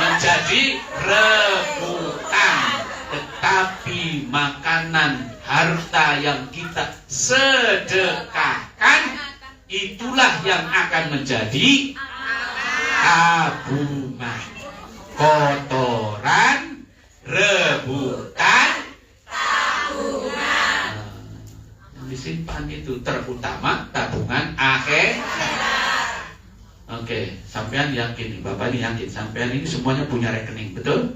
menjadi rebutan. Tetapi makanan, harta yang kita sedekahkan, itulah yang akan menjadi tabungan. Kotoran, rebutan, tabungan. Yang disimpan itu terutama tabungan akhir. Oke, sampean yakin, Bapak ini yakin, sampean ini semuanya punya rekening, betul?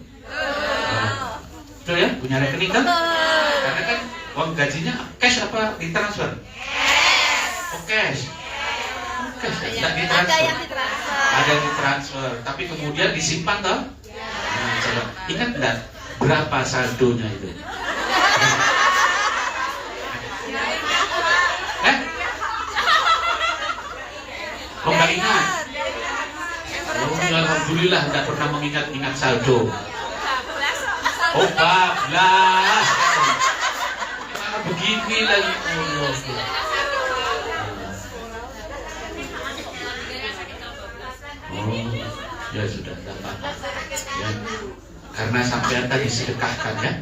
Betul ya, punya rekening kan? Karena kan uang gajinya cash apa ditransfer? Oh, cash. Cash, tidak ditransfer. Ada yang ditransfer. Ada yang ditransfer, tapi kemudian disimpan toh? Nah, coba ingat enggak berapa saldonya itu? Oh, nggak ingat? Oh, alhamdulillah tidak pernah mengingat-ingat saldo. Oh, 14. Begini lagi. Oh, ya sudah, tidak apa-apa. Ya, karena sampean tadi sedekahkan ya.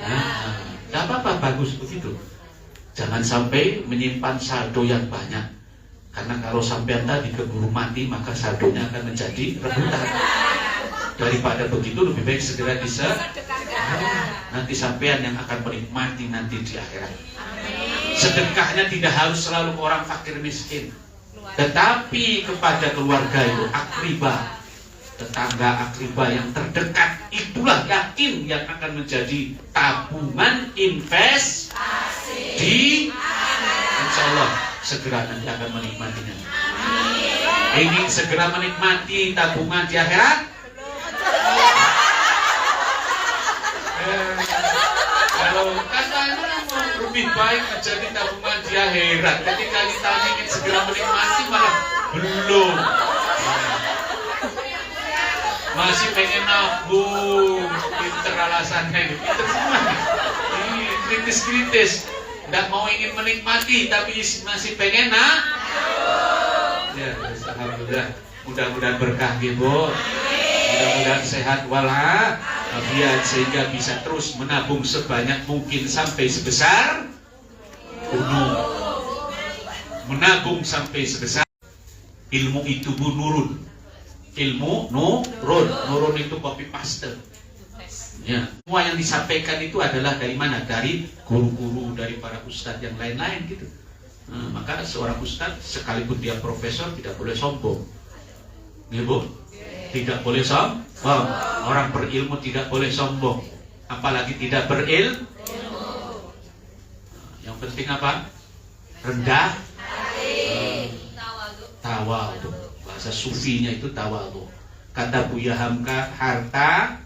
Nah, tidak apa-apa, bagus begitu. Jangan sampai menyimpan saldo yang banyak. Karena kalau sampean tadi keburu mati, maka saldonya akan menjadi rebutan. Daripada begitu, lebih baik segera nanti sampean yang akan menikmati nanti di akhirat. Sedekahnya tidak harus selalu ke orang fakir miskin, tetapi kepada keluarga itu, akribah, tetangga akribah yang terdekat, itulah yakin yang akan menjadi tabungan investasi. Insya Allah segera nanti akan menikmatinya. Ingin segera menikmati tabungan di akhirat? Kalau katanya lebih baik menjadi tabungan di akhirat, ketika kita ingin segera menikmati malah belum. Masih pengen nabung, pinter alasannya ini, pinter semua. Ini kritis-kritis. Tidak mau ingin menikmati, tapi masih pengen ya, alhamdulillah. Mudah-mudahan berkah Bu. Mudah-mudahan sehat walafiat sehingga bisa terus menabung sebanyak mungkin sampai sebesar gunung. Menabung sampai sebesar ilmu itu Bu nurun. Ilmu nurun itu copy paste. Ya, semua yang disampaikan itu adalah dari mana? Dari guru-guru, dari para ustadz yang lain-lain gitu. Nah, maka seorang ustadz sekalipun dia profesor tidak boleh sombong. Nih Bu, tidak boleh sombong. Orang berilmu tidak boleh sombong, apalagi tidak berilmu. Yang penting apa? Rendah tawadhu. Bahasa sufinya itu tawadhu. Kata Buya Hamka, harta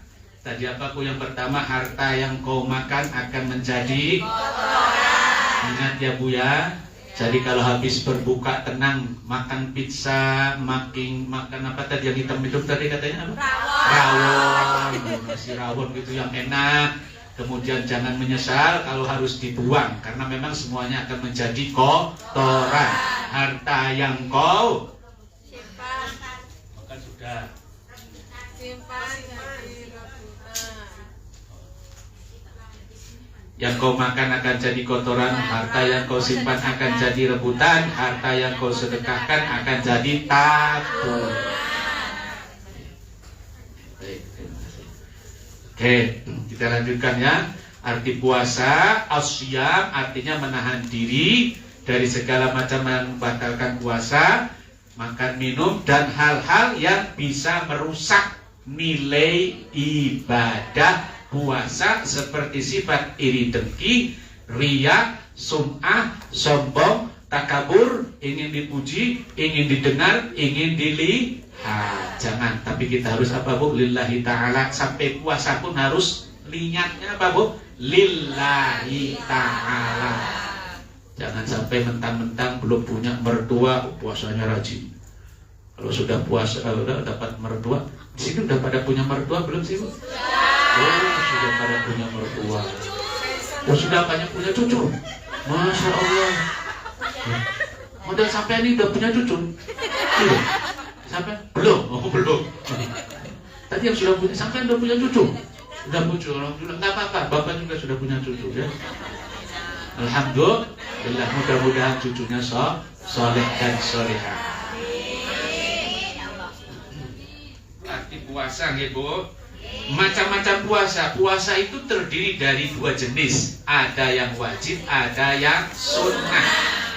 tadi apa Bu yang pertama, harta yang kau makan akan menjadi kotoran. Ingat ya Bu ya. Jadi kalau habis berbuka tenang, makan pizza, makan apa tadi yang hitam-hitam tadi katanya apa? Rawon. Nasi rawon gitu yang enak. Kemudian jangan menyesal kalau harus dibuang, karena memang semuanya akan menjadi kotoran. Harta yang kau Simpan. makan sudah. Simpan. Yang kau makan akan jadi kotoran, harta yang kau simpan akan jadi rebutan, harta yang kau sedekahkan akan jadi tabungan. Baik, terima kasih. Oke, kita lanjutkan ya. Arti puasa, asyam artinya menahan diri dari segala macam yang membatalkan puasa, makan minum dan hal-hal yang bisa merusak nilai ibadah puasa, seperti sifat iri dengki, riya, sum'ah, sombong, takabur, ingin dipuji, ingin didengar, ingin dilihat. Jangan, tapi kita harus apa Bu? Lillahi ta'ala. Sampai puasa pun harus niatnya apa Bu? Lillahi ta'ala. Jangan sampai mentang-mentang belum punya mertua, puasanya rajin. Kalau sudah puasa, udah dapat mertua, di sini udah pada punya mertua belum sih Bu? Oh, sudah pada punya mertua. Oh, sudah banyak punya cucu. Masya Allah. Model sampai ini udah punya cucu? Belum? Sampai? Belum? Oh belum. Tadi yang sudah punya, sampai udah punya cucu? Sudah punya, alhamdulillah. Nggak apa-apa, bapak juga sudah punya cucu ya. Alhamdulillah, mudah-mudahan cucunya soleh dan solehah. Arti puasa ya Bu. Macam-macam puasa. Puasa itu terdiri dari dua jenis. Ada yang wajib, ada yang sunnah.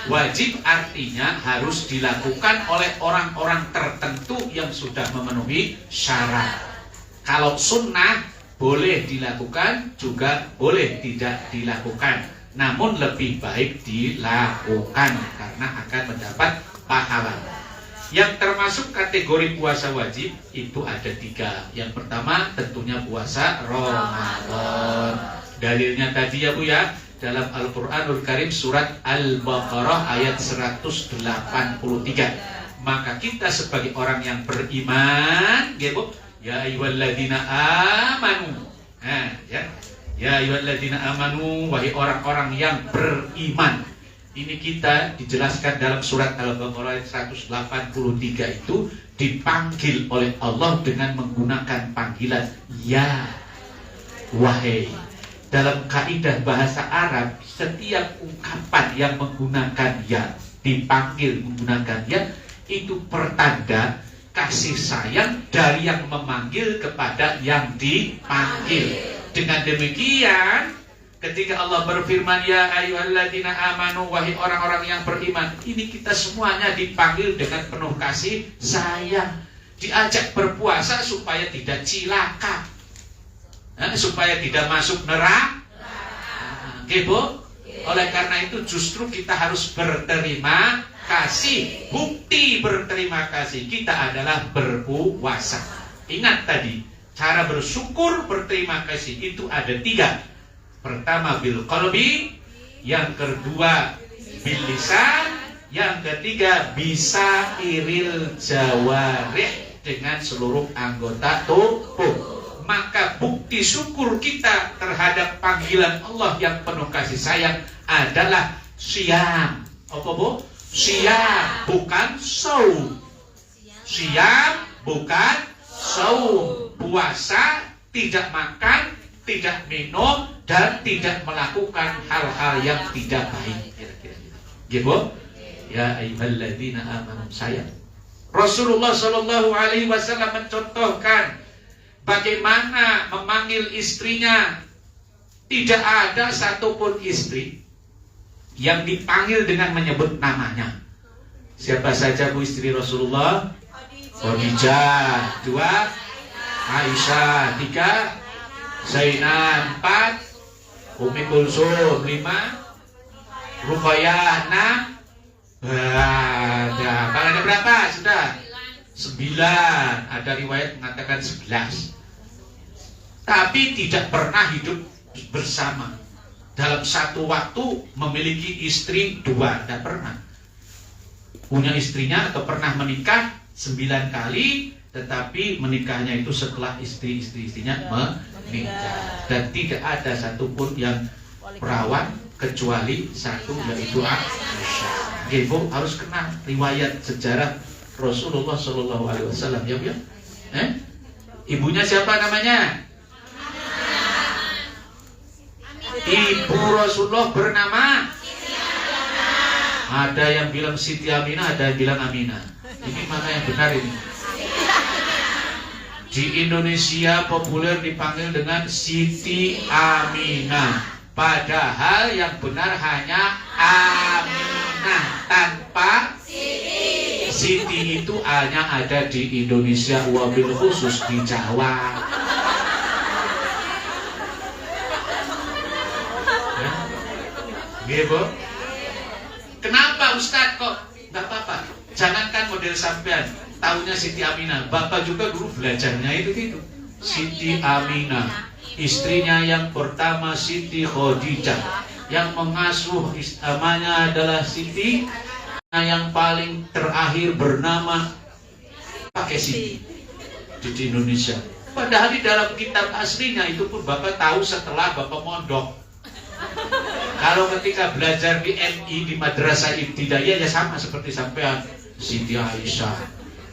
Wajib artinya harus dilakukan oleh orang-orang tertentu yang sudah memenuhi syarat. Kalau sunnah boleh dilakukan, juga boleh tidak dilakukan. Namun lebih baik dilakukan karena akan mendapat pahala. Yang termasuk kategori puasa wajib itu ada 3. Yang pertama tentunya puasa Ramadan. Dalilnya tadi ya Bu ya, dalam Al-Quranul Karim surat Al-Baqarah ayat 183. Maka kita sebagai orang yang beriman, ya Bu, ya ayyuhalladzina amanu. Nah, ya. Ya ayyuhalladzina amanu, wahai orang-orang yang beriman. Ini kita dijelaskan dalam surat Al-Baqarah 183 itu dipanggil oleh Allah dengan menggunakan panggilan ya, wahai. Dalam kaidah bahasa Arab, setiap ungkapan yang menggunakan ya, dipanggil menggunakan ya, itu pertanda kasih sayang dari yang memanggil kepada yang dipanggil. Dengan demikian, ketika Allah berfirman ya ayyuhalladzina amanu, wahai orang-orang yang beriman, ini kita semuanya dipanggil dengan penuh kasih sayang, diajak berpuasa supaya tidak cilaka, supaya tidak masuk neraka. Oke Bu? Oleh karena itu justru kita harus berterima kasih. Bukti berterima kasih kita adalah berpuasa. Ingat tadi, cara bersyukur berterima kasih itu ada 3. Pertama bil qalbi, yang kedua bil lisan, yang ketiga bisa iril jawarih, dengan seluruh anggota tubuh. Maka bukti syukur kita terhadap panggilan Allah yang penuh kasih sayang adalah siyam. Apa Bu? Siyam, bukan saum. Siyam bukan saum. Puasa, tidak makan, tidak minum, dan tidak melakukan hal-hal yang tidak baik. Kira-kira gitu. Ya ayyuhalladzina amanu, sayang. Rasulullah Shallallahu Alaihi Wasallam mencontohkan bagaimana memanggil istrinya. Tidak ada satupun istri yang dipanggil dengan menyebut namanya. Siapa saja Bu istri Rasulullah? Khadijah. 2, Aisyah. 3, Zainab. 4, Ummi Kulsum. 5, Ruqayyah. 6, ada berapa? Sudah 9. Ada riwayat mengatakan 11. Tapi tidak pernah hidup bersama. Dalam satu waktu memiliki istri 2, tidak pernah. Punya istrinya atau pernah menikah 9 kali, tetapi menikahnya itu setelah istri-istrinya menikah. Dan tidak ada satupun yang perawan kecuali satu, yaitu Aisyah. Ibu harus kenal riwayat sejarah Rasulullah Shallallahu Alaihi Wasallam, ya Bu ya. Ibunya siapa namanya? Ibu Rasulullah bernama? Ada yang bilang Siti Aminah, ada yang bilang Aminah. Ini mana yang benar ini? Di Indonesia populer dipanggil dengan Siti Aminah. Padahal yang benar hanya Aminah tanpa Siti. Siti itu hanya ada di Indonesia, wabil khusus di Jawa. Gitu. Kenapa Ustadz kok? Gak apa-apa. Jangankan model sampean, tahunya Siti Aminah. Bapak juga dulu belajarnya itu. Siti Aminah, istrinya yang pertama Siti Khadijah, yang mengasuh namanya adalah Siti, yang paling terakhir bernama pakai Siti di Indonesia. Padahal di dalam kitab aslinya itu pun Bapak tahu setelah Bapak mondok. Kalau ketika belajar di MI, di Madrasah Ibtidaiyah, ya sama seperti sampean. Siti Aisyah,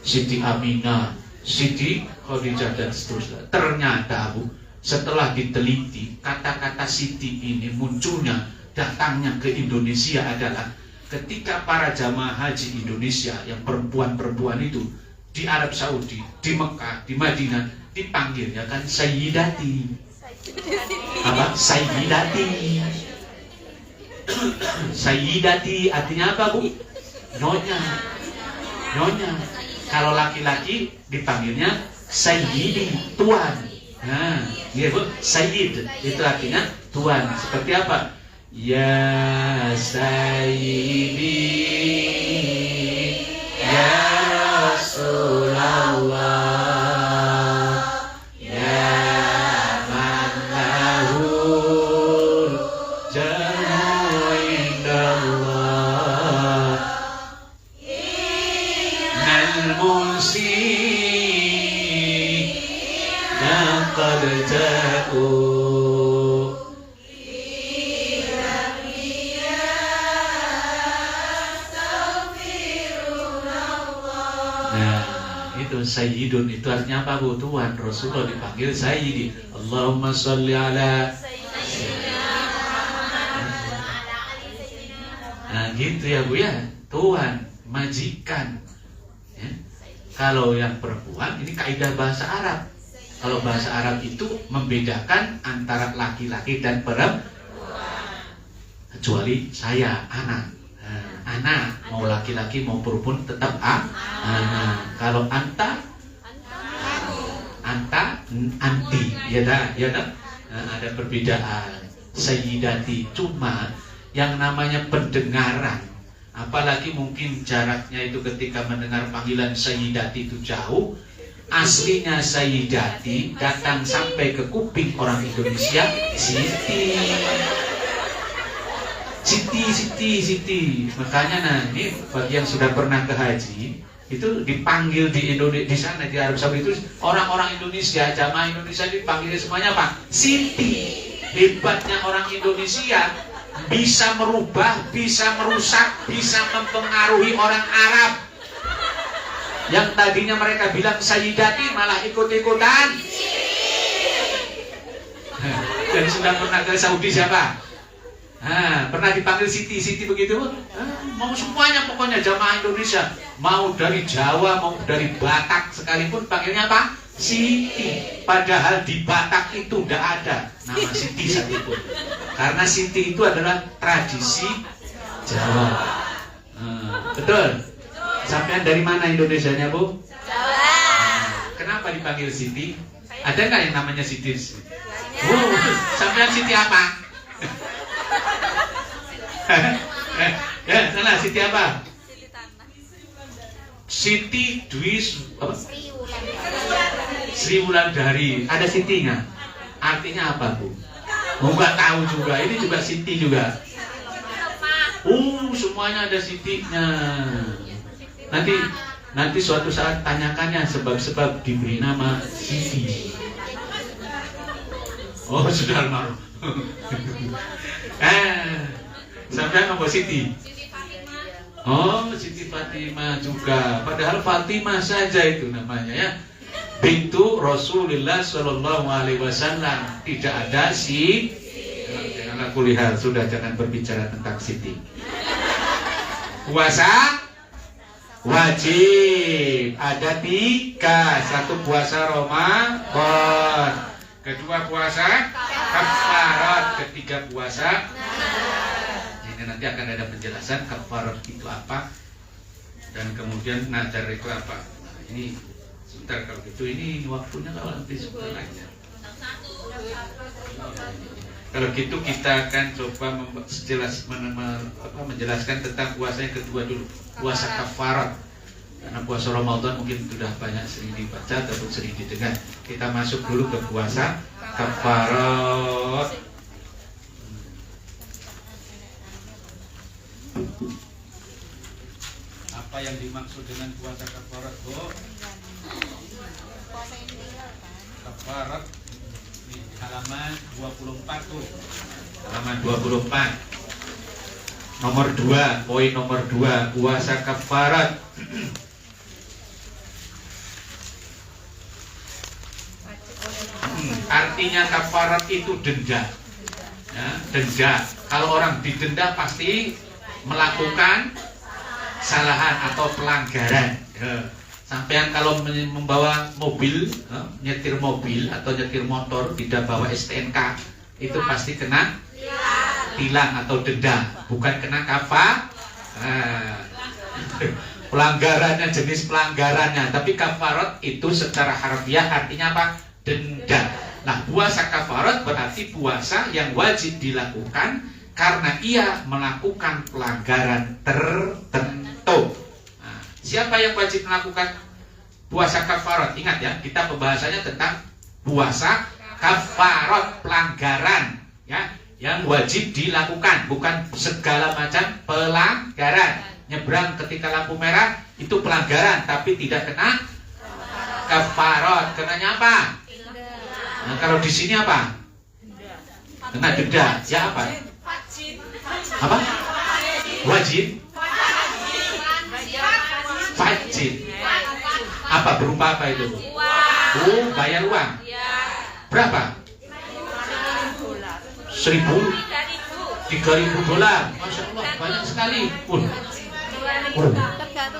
Siti Aminah, Siti Khadijah dan seterusnya. Ternyata Bu, setelah diteliti, kata-kata Siti ini munculnya, datangnya ke Indonesia adalah ketika para jamaah haji Indonesia yang perempuan-perempuan itu di Arab Saudi, di Mekah, di Madinah dipanggilnya kan Sayyidati. Apa? Sayyidati. Sayyidati artinya apa Bu? Nyonya. Nyonya. Kalau laki-laki dipanggilnya Sayyidi, tuan. Nah, iya Bu, Sayyid itu artinya tuan. Seperti apa? Ya Sayyidi, ya Rasulullah, ya man lahul jamu indallah, nal musi laqad ja'u. Sayyidun itu artinya apa Bu? Tuhan. Rasulullah dipanggil Sayyidi. Allahumma sholli ala. Nah gitu ya Bu ya. Tuhan, majikan ya. Kalau yang perempuan ini kaidah bahasa Arab. Kalau bahasa Arab itu membedakan antara laki-laki dan perempuan. Kecuali saya, anak. Anak mau laki-laki mau perempuan tetap anak. Kalau anta, anti, ya dah. Ada perbedaan. Sayyidati, cuma yang namanya pendengaran, apalagi mungkin jaraknya itu ketika mendengar panggilan Sayyidati itu jauh. Aslinya Sayyidati datang sampai ke kuping orang Indonesia Siti. Makanya nah ini bagi yang sudah pernah ke haji itu dipanggil di Indonesia, di sana di Arab Saudi itu orang-orang Indonesia, jamaah Indonesia dipanggil semuanya apa? Siti. Hebatnya orang Indonesia bisa merubah, bisa merusak, bisa mempengaruhi orang Arab. Yang tadinya mereka bilang Sayyidati malah ikut-ikutan. Dan sudah pernah ke Saudi siapa? Pernah dipanggil Siti begitu? Mau semuanya pokoknya jamaah Indonesia, mau dari Jawa, mau dari Batak sekalipun panggilnya apa? Siti. Padahal di Batak itu tidak ada nama Siti satupun. Karena Siti itu adalah tradisi Jawa. Betul? Sampean dari mana Indonesianya Bu? Jawa. Kenapa dipanggil Siti? Ada nggak yang namanya Siti? Sampean Siti apa? Ya, salah. Siti apa? Siti Dwi apa? Sri Wulandari. Ada Sitinya? Artinya apa Bu? Nggak tahu juga. Ini juga Siti juga. Semuanya ada Sitinya. Nanti suatu saat tanyakannya sebab-sebab diberi nama Siti. Oh sudah almarhum. Sampai apa Siti? Siti Fatimah. Oh, Siti Fatimah juga. Padahal Fatimah saja itu namanya ya. Bintu Rasulullah Shallallahu Alaihi Wasallam. Tidak ada si. Jangan aku lihat. Sudah jangan berbicara tentang Siti. Puasa wajib. Ada 3. 1 puasa Ramadan. Kedua puasa kafarat. Ketiga puasa. Nanti akan ada penjelasan kafarat itu apa dan kemudian nazar itu apa. Nah, ini sebentar kalau gitu ini waktunya kalau nanti sebentar lagi. Kalau gitu kita akan coba menjelaskan tentang puasa yang kedua dulu, puasa kafarat. Karena puasa Ramadan mungkin sudah banyak sering dibaca ataupun sering didengar. Kita masuk dulu ke puasa kafarat. Apa yang dimaksud dengan puasa kafarat, Bu? Kafarat di halaman 24 tuh. Halaman 24. Nomor 2, poin nomor 2, puasa kafarat. Artinya kafarat itu denda. Ya, denda. Kalau orang didenda pasti melakukan kesalahan atau pelanggaran. Ya. Sampean kalau membawa mobil, nyetir mobil atau nyetir motor tidak bawa STNK, itu pasti kena tilang atau denda, bukan kena kafarat. Pelanggarannya, jenis pelanggarannya. Tapi kafarat itu secara harfiah artinya apa? Denda. Nah, puasa kafarat berarti puasa yang wajib dilakukan karena ia melakukan pelanggaran tertentu. Nah, siapa yang wajib melakukan puasa kafarat? Ingat ya, kita pembahasannya tentang puasa kafarat, pelanggaran ya, yang wajib dilakukan, bukan segala macam pelanggaran. Nyebrang ketika lampu merah itu pelanggaran, tapi tidak kena kafarat. Kenanya apa? Nah, kalau di sini apa? Kena denda. Ya apa? Apa? Wajib? Wajib. Apa, berupa apa itu? Oh, bayar uang. Berapa? 3.000 dolar. Masya Allah, banyak sekali.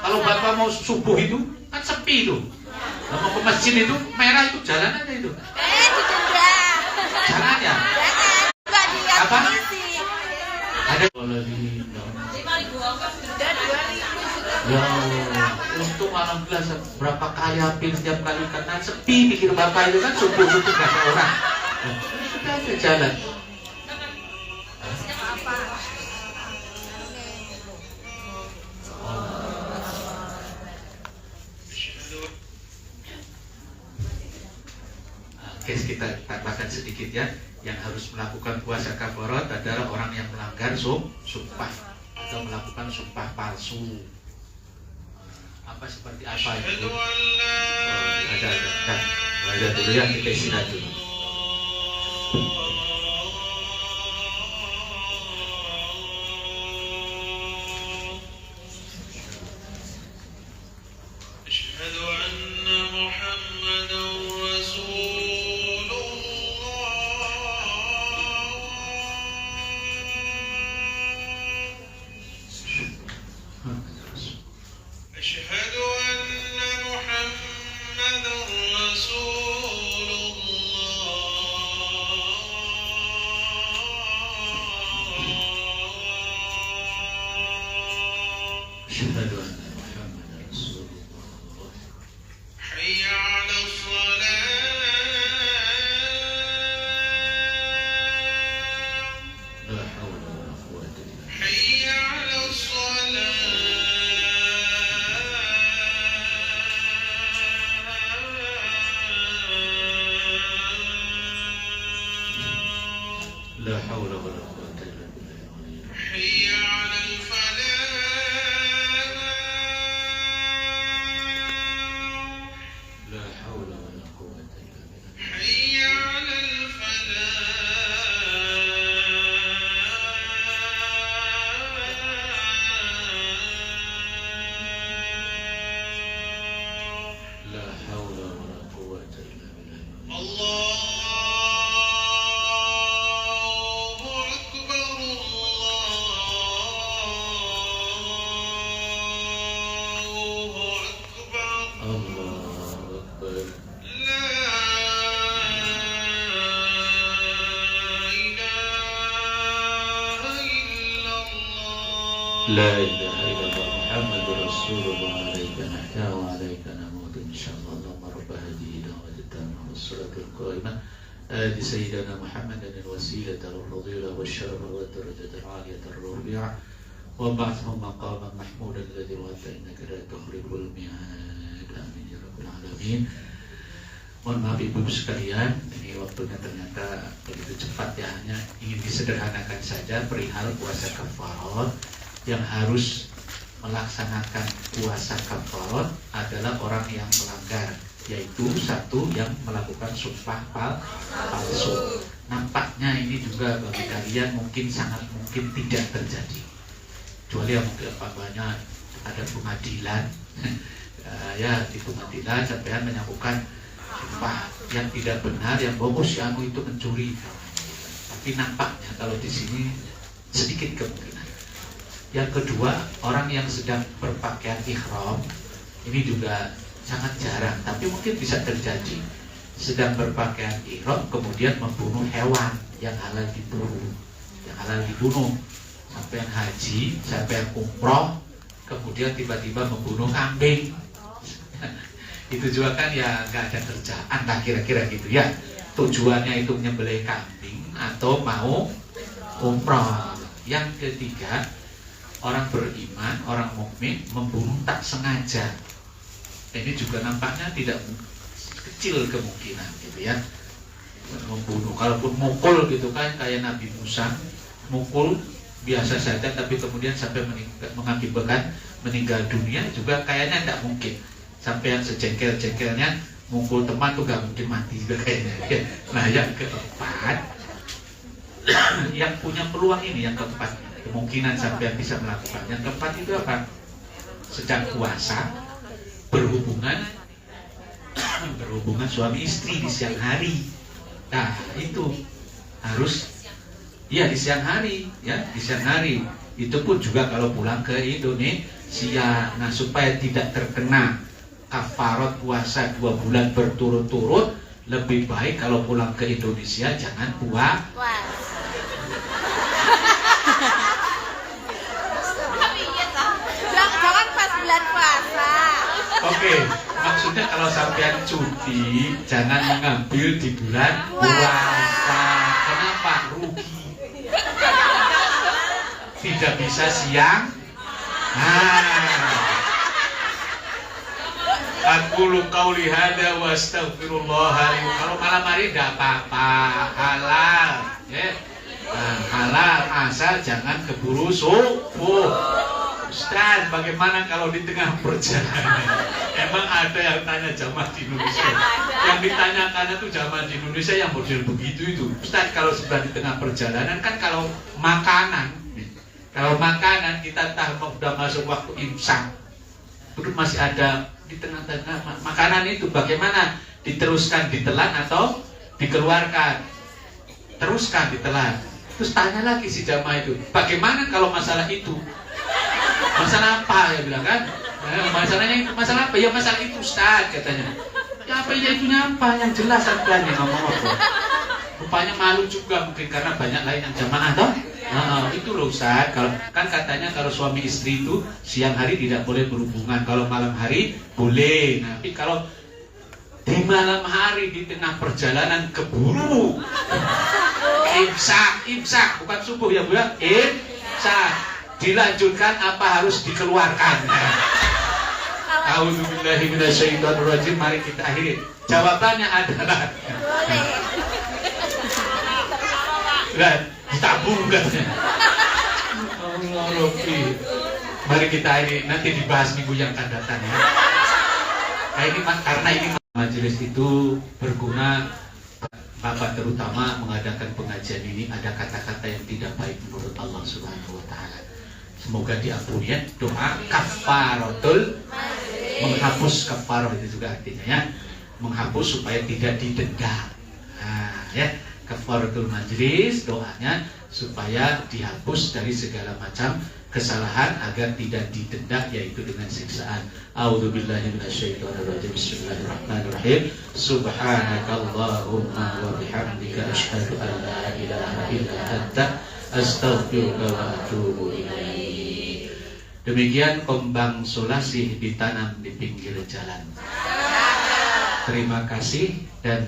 Kalau bapak mau subuh itu kan sepi itu. Mau ke masjid itu merah itu jalan aja itu. Jangan ya. Apa? Ada ya Allah, untung alhamdulillah berapa kali hampir setiap kali karena sepi pikir bapak itu kan subuh gak ada orang. Sudah ada jalan. Oke, kita tambahkan sedikit ya. Yang harus melakukan puasa kafarat adalah orang yang melanggar sumpah atau melakukan sumpah palsu. Apa seperti apa itu? Ada dulu ya, kita istirahat dulu. La haula wa la quwwata illa billah. Hayya 'alal falah. La haula wa la quwwata illa billah. Hayya 'alal falah. La haula wa la quwwata illa billah. Allah La ilaha illallah Muhammadur Rasulullah alaika nahya wa alaika namut insyaallah. Allahumma rabb hadhihi da'wati tammah was salatul qa'imah ati sayyidina Muhammadan al-wasilata wal fadila wasyarafa wa darajata al-'aliyata ar-rafi'ah wa ba'athu maqaman mahmudan alladhi wa'ata innaka la tukhliful mi'ad. Amin ya rabbal alamin. Mohon maaf ibu sekalian, ini waktunya ternyata begitu cepat ya, hanya ingin disederhanakan saja perihal puasa kafarat. Yang harus melaksanakan puasa kafarat adalah orang yang melanggar, yaitu satu yang melakukan sumpah palsu. Nampaknya ini juga bagi kalian mungkin sangat mungkin tidak terjadi. kecuali yang mungkin banyak ada pengadilan. Ya di pengadilan sampean menyambungkan sumpah yang tidak benar, yang bohong si anu itu mencuri. Tapi nampaknya kalau di sini sedikit kemungkinan. Yang kedua, orang yang sedang berpakaian ihram ini juga sangat jarang, tapi mungkin bisa terjadi. Sedang berpakaian ihram kemudian membunuh hewan yang halal diburu, yang halal dibunuh. Sampai yang haji, sampai yang umroh, kemudian tiba-tiba membunuh kambing. Itu juga kan ya nggak ada kerjaan lah kira-kira gitu ya. Tujuannya itu menyembelih kambing atau mau umroh. Yang ketiga, orang beriman, orang mukmin membunuh tak sengaja. Ini juga nampaknya tidak kecil kemungkinan gitu ya. Membunuh, kalaupun mukul gitu kan kayak Nabi Musa, mukul biasa saja tapi kemudian sampai mengakibatkan meninggal dunia juga kayaknya tidak mungkin. Sampai yang sejengkel-jengkelnya mukul teman tuh gak mungkin mati juga kayaknya. Nah yang keempat, yang punya peluang ini yang keempat, kemungkinan sampai bisa melakukan. Yang keempat itu apa? Sedang puasa, berhubungan suami istri di siang hari. Nah itu harus iya di siang hari, ya di siang hari. Itu pun juga kalau pulang ke Indonesia. Nah supaya tidak terkena kafarat puasa 2 bulan berturut-turut, lebih baik kalau pulang ke Indonesia jangan puasa. Jangan pas bulan puasa. Oke, maksudnya kalau sampean cuti jangan mengambil di bulan puasa. Kenapa? Rugi. Tidak bisa siang. Aku qauli hada wa astaghfirullah. Kalau malam hari tidak apa-apa, halal. Ya. Nah, halal asal jangan keburu subuh. Ustaz, bagaimana kalau di tengah perjalanan? Emang ada yang tanya jamaah di Indonesia? Yang ditanyakan itu jamaah di Indonesia yang model begitu itu. Ustaz, kalau sudah di tengah perjalanan kan kalau makanan kita sudah masuk waktu imsak, terus masih ada di tengah-tengah makanan itu bagaimana? Diteruskan ditelan atau dikeluarkan? Teruskan ditelan. Terus tanya lagi si jamaah itu, bagaimana kalau masalah itu? Masalah apa? Ya bilang kan? Masalahnya itu masalah apa? Ya masalah itu Ustaz katanya. Ya apa ya itunya apa? Yang jelas kan yang ngomong apa? Rupanya malu juga mungkin karena banyak lain yang jamaah toh. Itu loh Ustaz. Kalau kan katanya kalau suami istri itu siang hari tidak boleh berhubungan, kalau malam hari boleh. Nah, tapi kalau di malam hari di tengah perjalanan keburu imsak bukan subuh ya Bu ya, imsak dilanjutkan apa harus dikeluarkan? A'udzubillahi minasyaitonirrajim. Mari kita akhiri. Jawabannya adalah boleh. Lah, ditabung katanya. Allah Rabbi. Mari kita akhiri, nanti dibahas minggu yang akan datang ya. Nah, ini karena ini majelis itu berguna. Bapak terutama mengadakan pengajian ini ada kata-kata yang tidak baik menurut Allah Subhanahu wa taala. Semoga diampuni ya. Doa kafaratul, menghapus kafarah itu juga artinya ya. Menghapus supaya tidak didenda. Nah, ya. Kafaratul majlis doanya supaya dihapus dari segala macam kesalahan agar tidak didenda, yaitu dengan siksaan. A'udzubillahi minasyaitonirrajim. Bismillahirrahmanirrahim. Subhanakallahumma wa bihamdika asyhadu an la ilaha illa anta astaghfiruka wa atubu ilaik. Demikian kembang solasih ditanam di pinggir jalan. Terima kasih dan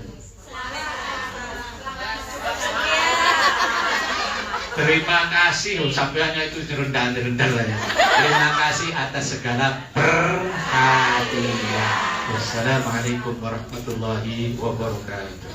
terima kasih, sampeannya itu rendah-rendah lah ya. Terima kasih atas segala perhatian. Wassalamualaikum warahmatullahi wabarakatuh.